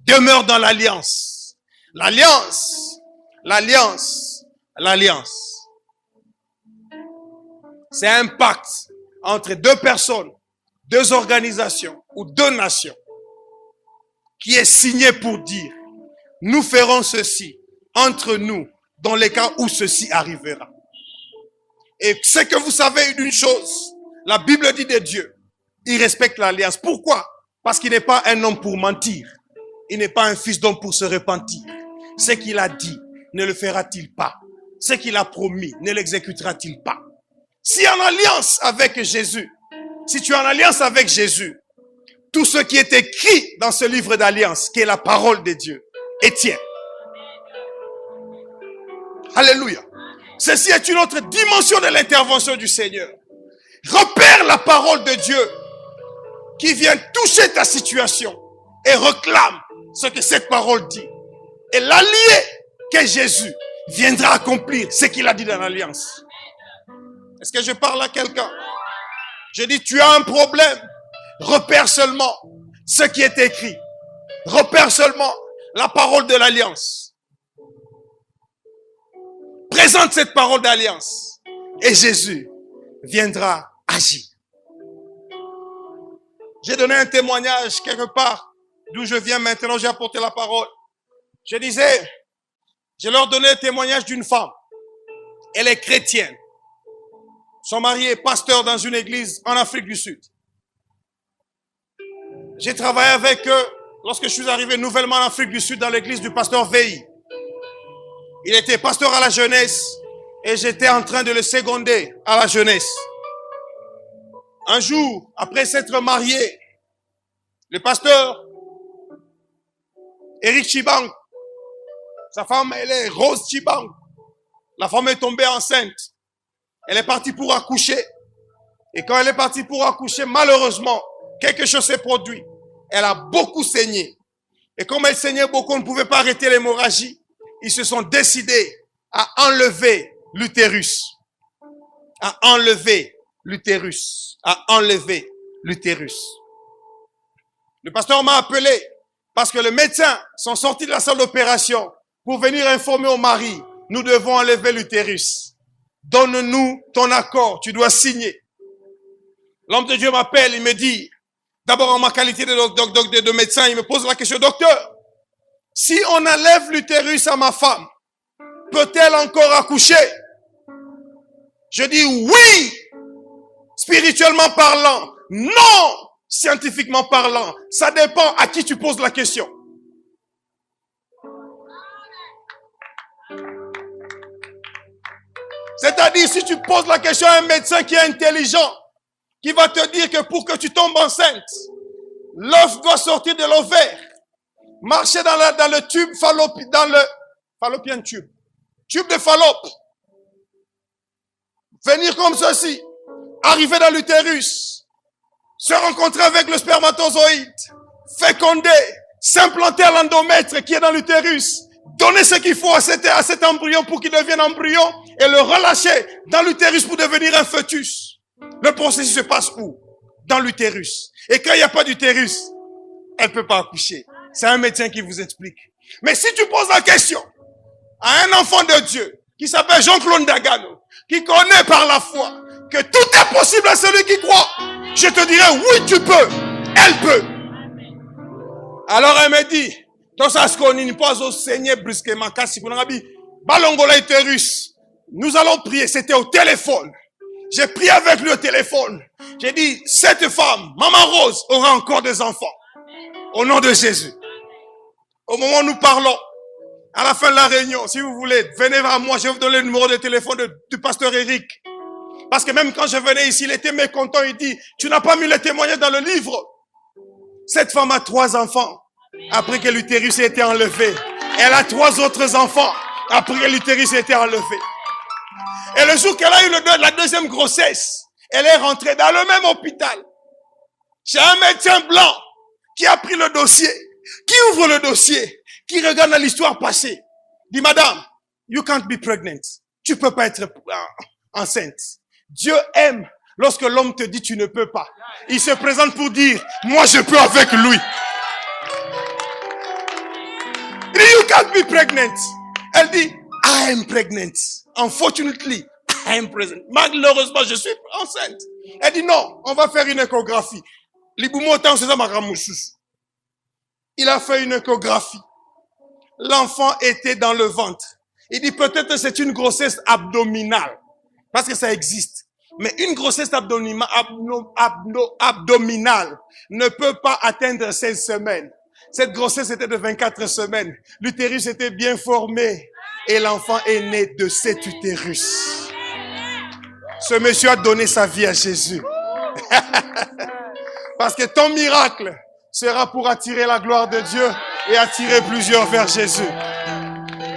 Demeure dans l'alliance. L'alliance. L'alliance. L'alliance. C'est un pacte entre deux personnes, deux organisations ou deux nations qui est signé pour dire, nous ferons ceci entre nous dans les cas où ceci arrivera. Et c'est que vous savez d'une chose, la Bible dit de Dieu, il respecte l'alliance. Pourquoi? Parce qu'il n'est pas un homme pour mentir. Il n'est pas un fils d'homme pour se repentir. Ce qu'il a dit, ne le fera-t-il pas? Ce qu'il a promis, ne l'exécutera-t-il pas? Si en alliance avec Jésus, si tu es en alliance avec Jésus, tout ce qui est écrit dans ce livre d'alliance, qui est la parole de Dieu, est tien. Alléluia. Ceci est une autre dimension de l'intervention du Seigneur. Repère la parole de Dieu qui vient toucher ta situation et réclame ce que cette parole dit. Et l'allié qu'est Jésus viendra accomplir ce qu'il a dit dans l'alliance. Est-ce que je parle à quelqu'un? Je dis, tu as un problème. Repère seulement ce qui est écrit. Repère seulement la parole de l'alliance. Présente cette parole d'alliance. Et Jésus viendra agir. J'ai donné un témoignage quelque part d'où je viens maintenant, j'ai apporté la parole. Je disais, je leur donnais le témoignage d'une femme. Elle est chrétienne. Son mari est pasteur dans une église en Afrique du Sud. J'ai travaillé avec eux lorsque je suis arrivé nouvellement en Afrique du Sud dans l'église du pasteur VI. Il était pasteur à la jeunesse et j'étais en train de le seconder à la jeunesse. Un jour, après s'être marié, le pasteur Eric Chibang, sa femme, elle est Rose Chibang. La femme est tombée enceinte. Elle est partie pour accoucher. Et quand elle est partie pour accoucher, malheureusement, quelque chose s'est produit. Elle a beaucoup saigné. Et comme elle saignait beaucoup, on ne pouvait pas arrêter l'hémorragie. Ils se sont décidés à enlever l'utérus. À enlever l'utérus. À enlever l'utérus. Le pasteur m'a appelé parce que les médecins sont sortis de la salle d'opération pour venir informer au mari. Nous devons enlever l'utérus. Donne-nous ton accord, tu dois signer. L'homme de Dieu m'appelle, il me dit, d'abord en ma qualité de médecin, il me pose la question, docteur, si on enlève l'utérus à ma femme, peut-elle encore accoucher? Je dis oui, spirituellement parlant, non, scientifiquement parlant. Ça dépend à qui tu poses la question. C'est-à-dire, si tu poses la question à un médecin qui est intelligent, qui va te dire que pour que tu tombes enceinte, l'œuf doit sortir de l'ovaire, marcher dans le tube fallopian tube, tube de Fallope, venir comme ceci, arriver dans l'utérus, se rencontrer avec le spermatozoïde, féconder, s'implanter à l'endomètre qui est dans l'utérus, donner ce qu'il faut à cet embryon pour qu'il devienne embryon et le relâcher dans l'utérus pour devenir un fœtus. Le processus se passe où? Dans l'utérus. Et quand il n'y a pas d'utérus, elle ne peut pas accoucher. C'est un médecin qui vous explique. Mais si tu poses la question à un enfant de Dieu qui s'appelle Jean-Claude Dagano, qui connaît par la foi que tout est possible à celui qui croit, je te dirai oui, tu peux. Elle peut. Alors elle me dit, dans sa sconine, pas au Seigneur brusquement, balongola utérus. Nous allons prier, c'était au téléphone. J'ai prié avec lui au téléphone. J'ai dit, cette femme, Maman Rose, aura encore des enfants. Au nom de Jésus. Au moment où nous parlons, à la fin de la réunion, si vous voulez, venez vers moi, je vais vous donner le numéro de téléphone du pasteur Eric. Parce que même quand je venais ici, il était mécontent, il dit, tu n'as pas mis le témoignage dans le livre. Cette femme a 3 enfants, après que l'utérus ait été enlevé. Elle a 3 autres enfants, après que l'utérus ait été enlevé. Et le jour qu'elle a eu la deuxième grossesse, elle est rentrée dans le même hôpital. Chez un médecin blanc qui a pris le dossier, qui ouvre le dossier, qui regarde l'histoire passée. Dit, madame, you can't be pregnant. Tu peux pas être enceinte. Dieu aime lorsque l'homme te dit tu ne peux pas. Il se présente pour dire, moi je peux avec lui. Il dit, you can't be pregnant. Elle dit, I am pregnant. Unfortunately, I am pregnant. Malheureusement, je suis enceinte. Elle dit non, on va faire une échographie. Il a fait une échographie. L'enfant était dans le ventre. Il dit peut-être que c'est une grossesse abdominale. Parce que ça existe. Mais une grossesse abdominale ne peut pas atteindre 16 semaines. Cette grossesse était de 24 semaines. L'utérus était bien formé. Et l'enfant est né de cet utérus. Ce monsieur a donné sa vie à Jésus. Parce que ton miracle sera pour attirer la gloire de Dieu et attirer plusieurs vers Jésus.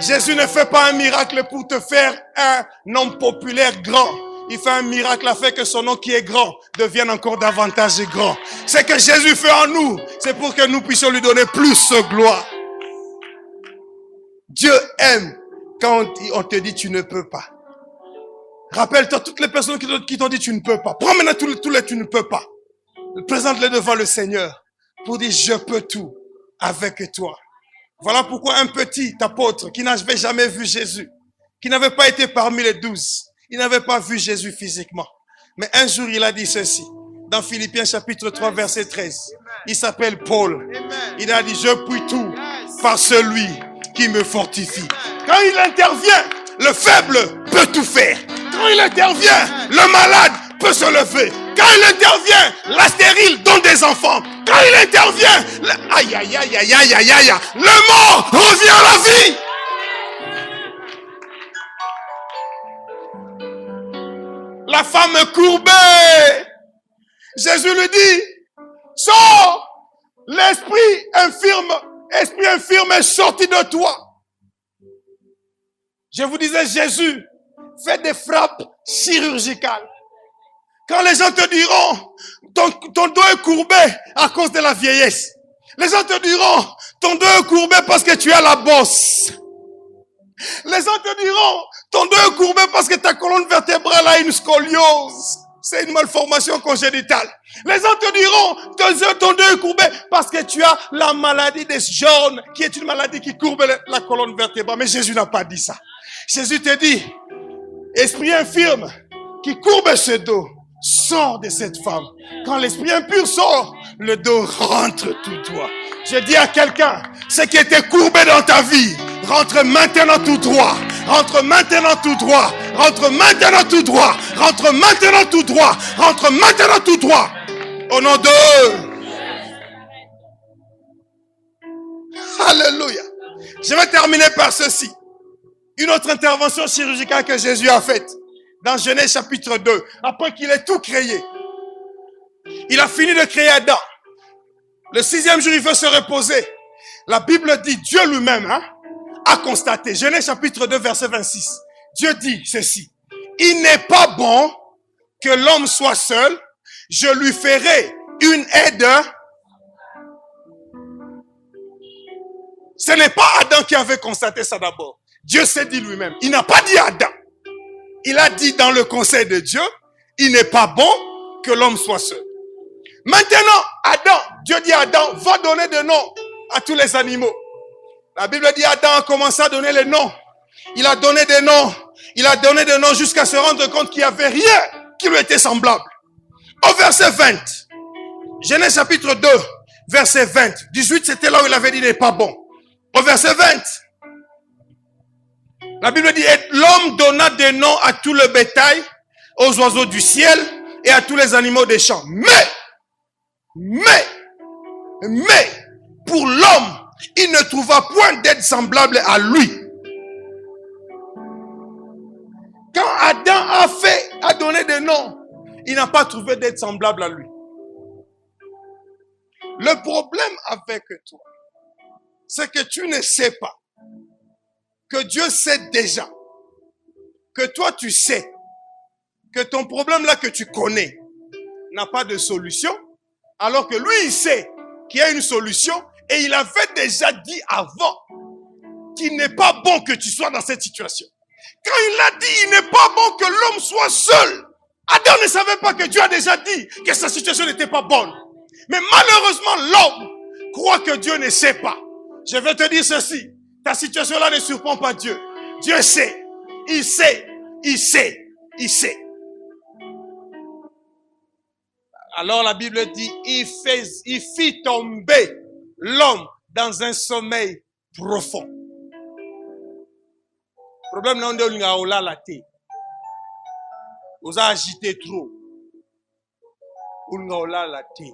Jésus ne fait pas un miracle pour te faire un homme populaire grand. Il fait un miracle afin que son nom qui est grand devienne encore davantage grand. Ce que Jésus fait en nous, c'est pour que nous puissions lui donner plus de gloire. Dieu aime quand on te dit tu ne peux pas. Rappelle-toi toutes les personnes qui t'ont dit tu ne peux pas. Prends maintenant tous les tu ne peux pas. Présente-les devant le Seigneur pour dire je peux tout avec toi. Voilà pourquoi un petit apôtre qui n'avait jamais vu Jésus, qui n'avait pas été parmi les 12, il n'avait pas vu Jésus physiquement. Mais un jour il a dit ceci, dans Philippiens chapitre 3 verset 13. Il s'appelle Paul. Il a dit je puis tout par celui qui me fortifie. Quand il intervient, le faible peut tout faire. Quand il intervient, le malade peut se lever. Quand il intervient, la stérile donne des enfants. Quand il intervient, aïe, aïe, aïe, aïe, aïe, aïe, aïe, le mort revient à la vie. La femme courbée. Jésus lui dit, sors, esprit infirme est sorti de toi. Je vous disais, Jésus fait des frappes chirurgicales. Quand les gens te diront, ton dos est courbé à cause de la vieillesse. Les gens te diront, ton dos est courbé parce que tu as la bosse. Les gens te diront, ton dos est courbé parce que ta colonne vertébrale a une scoliose. C'est une malformation congénitale. Les gens te diront, ton dos est courbé parce que tu as la maladie des jaunes, qui est une maladie qui courbe la colonne vertébrale. Mais Jésus n'a pas dit ça. Jésus te dit, esprit infirme qui courbe ce dos, sort de cette femme. Quand l'esprit impur sort, le dos rentre tout droit. Je dis à quelqu'un, ce qui était courbé dans ta vie, rentre maintenant tout droit. Rentre maintenant tout droit. Rentre maintenant tout droit. Rentre maintenant tout droit. Rentre maintenant tout droit. Au nom de... Alléluia. Je vais terminer par ceci. Une autre intervention chirurgicale que Jésus a faite. Dans Genèse chapitre 2. Après qu'il ait tout créé. Il a fini de créer Adam. Le 6e jour, il veut se reposer. La Bible dit, Dieu lui-même a constaté. Genèse chapitre 2, verset 26. Dieu dit ceci. Il n'est pas bon que l'homme soit seul. Je lui ferai une aide. Ce n'est pas Adam qui avait constaté ça d'abord. Dieu s'est dit lui-même. Il n'a pas dit à Adam. Il a dit dans le conseil de Dieu, il n'est pas bon que l'homme soit seul. Maintenant, Dieu dit à Adam, va donner des noms à tous les animaux. La Bible dit Adam a commencé à donner les noms. Il a donné des noms. Il a donné des noms jusqu'à se rendre compte qu'il n'y avait rien qui lui était semblable. Au verset 20, Genèse chapitre 2, verset 20, 18, c'était là où il avait dit il n'est pas bon. Au verset 20, la Bible dit, et l'homme donna des noms à tout le bétail, aux oiseaux du ciel et à tous les animaux des champs. Mais, pour l'homme, il ne trouva point d'aide semblable à lui. Quand Adam a donné des noms, il n'a pas trouvé d'aide semblable à lui. Le problème avec toi, c'est que tu ne sais pas que Dieu sait déjà, que toi tu sais, que ton problème là que tu connais n'a pas de solution, alors que lui il sait qu'il y a une solution et il avait déjà dit avant qu'il n'est pas bon que tu sois dans cette situation. Quand il a dit il n'est pas bon que l'homme soit seul, Adam ne savait pas que Dieu a déjà dit que sa situation n'était pas bonne. Mais malheureusement l'homme croit que Dieu ne sait pas. Je vais te dire ceci. Ta situation là ne surprend pas Dieu. Dieu sait. Il sait. Il sait. Il sait. Alors la Bible dit, il fit tomber l'homme dans un sommeil profond. Problème là, on dit la thé. Vous avez agité trop. On a la thé.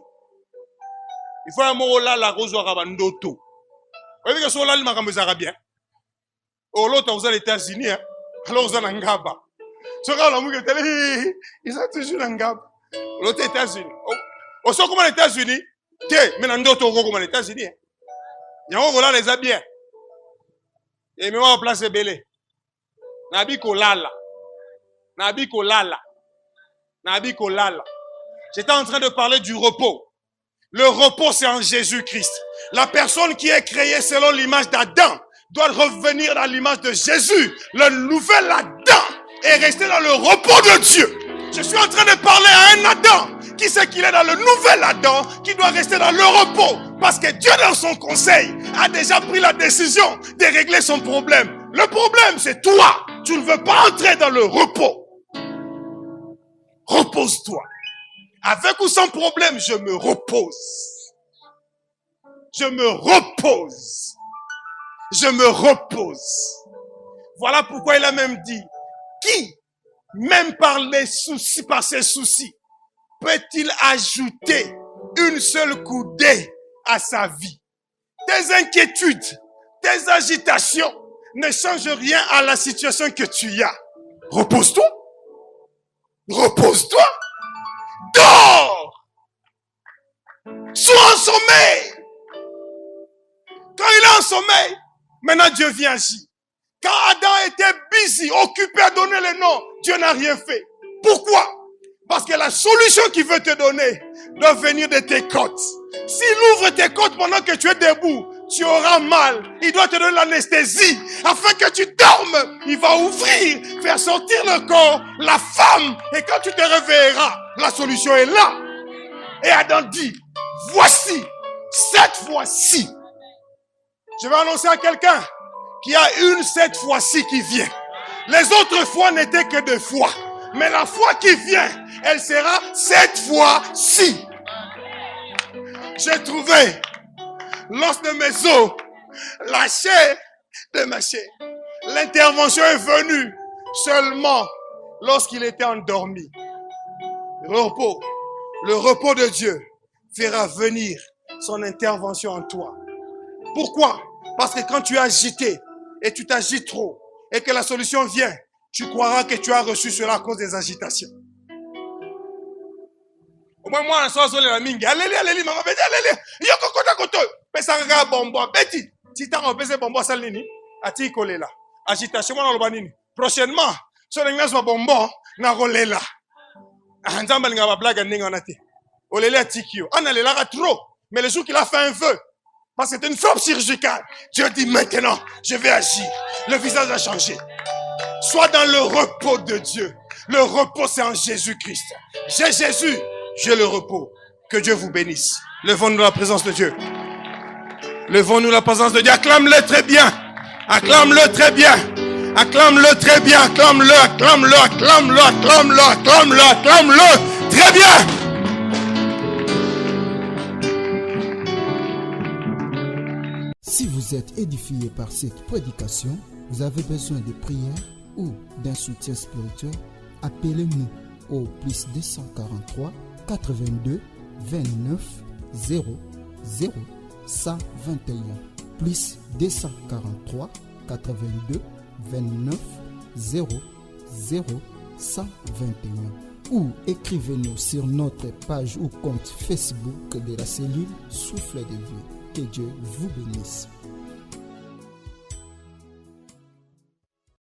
Il faut un mot là, la rose ou rabandoto. Vous voyez que ce là, il m'a bien. Au l'autre, vous êtes aux États-Unis, alors vous êtes en Ngaba. Ce gars-là, ils sont toujours en Ngaba. L'autre États-Unis. Au sein comme les États-Unis, mais dans d'autres comme les États-Unis. Il y a un là les habits. Et même en place belé. Nabi kolala. Nabi kolala. Nabi kolala. J'étais en train de parler du repos. Le repos, c'est en Jésus-Christ. La personne qui est créée selon l'image d'Adam doit revenir dans l'image de Jésus. Le nouvel Adam est resté dans le repos de Dieu. Je suis en train de parler à un Adam qui sait qu'il est dans le nouvel Adam, qui doit rester dans le repos. Parce que Dieu, dans son conseil, a déjà pris la décision de régler son problème. Le problème, c'est toi. Tu ne veux pas entrer dans le repos. Repose-toi. Avec ou sans problème, je me repose. Je me repose. Je me repose. Voilà pourquoi il a même dit, qui, même par les soucis, par ses soucis, peut-il ajouter une seule coudée à sa vie? Tes inquiétudes, tes agitations ne changent rien à la situation que tu as. Repose-toi. Repose-toi. Dors. Sois en sommeil. Quand il est en sommeil, maintenant Dieu vient agir. Quand Adam était busy, occupé à donner le nom, Dieu n'a rien fait. Pourquoi? Parce que la solution qu'il veut te donner doit venir de tes côtes. S'il ouvre tes côtes pendant que tu es debout, tu auras mal. Il doit te donner l'anesthésie afin que tu dormes. Il va ouvrir, faire sortir le corps, la femme. Et quand tu te réveilleras, la solution est là. Et Adam dit, voici, cette fois-ci, je vais annoncer à quelqu'un qu'il y a une cette fois-ci qui vient. Les autres fois n'étaient que deux fois. Mais la foi qui vient, elle sera cette fois-ci. J'ai trouvé l'os de mes os, la chair de ma chair. L'intervention est venue seulement lorsqu'il était endormi. Le repos de Dieu fera venir son intervention en toi. Pourquoi? Parce que quand tu es agité et tu t'agites trop et que la solution vient, tu croiras que tu as reçu cela à cause des agitations. Au moins, moi, je suis la mingi. Allez, maman, allez. Yoko kota koto. Pesanga bombo. Betty, si tu as un peu bombo, ça l'ini. Ati kolé là. Agitation, moi, dans le prochainement, si on a un bonbon, na rolé là. Anzamba linga ba blague ninga onati. Olele atikio. Ana le lara trop. Mais le jour qu'il a fait un vœu, parce que c'était une frappe chirurgicale, Dieu dit maintenant, je vais agir. Le visage a changé. Sois dans le repos de Dieu. Le repos, c'est en Jésus-Christ. J'ai Jésus, j'ai le repos. Que Dieu vous bénisse. Levons-nous la présence de Dieu. Levons-nous la présence de Dieu. Acclame-le très bien. Acclame-le très bien. Acclame-le très bien. Acclame-le, acclame-le, acclame-le, acclame-le, acclame-le, acclame-le. Très bien. Si vous êtes édifié par cette prédication, vous avez besoin de prières ou d'un soutien spirituel, appelez-nous au plus 243 82 29 00 121 plus 243 82 29 00 121 ou écrivez-nous sur notre page ou compte Facebook de la cellule Souffle de Vie. Que Dieu vous bénisse.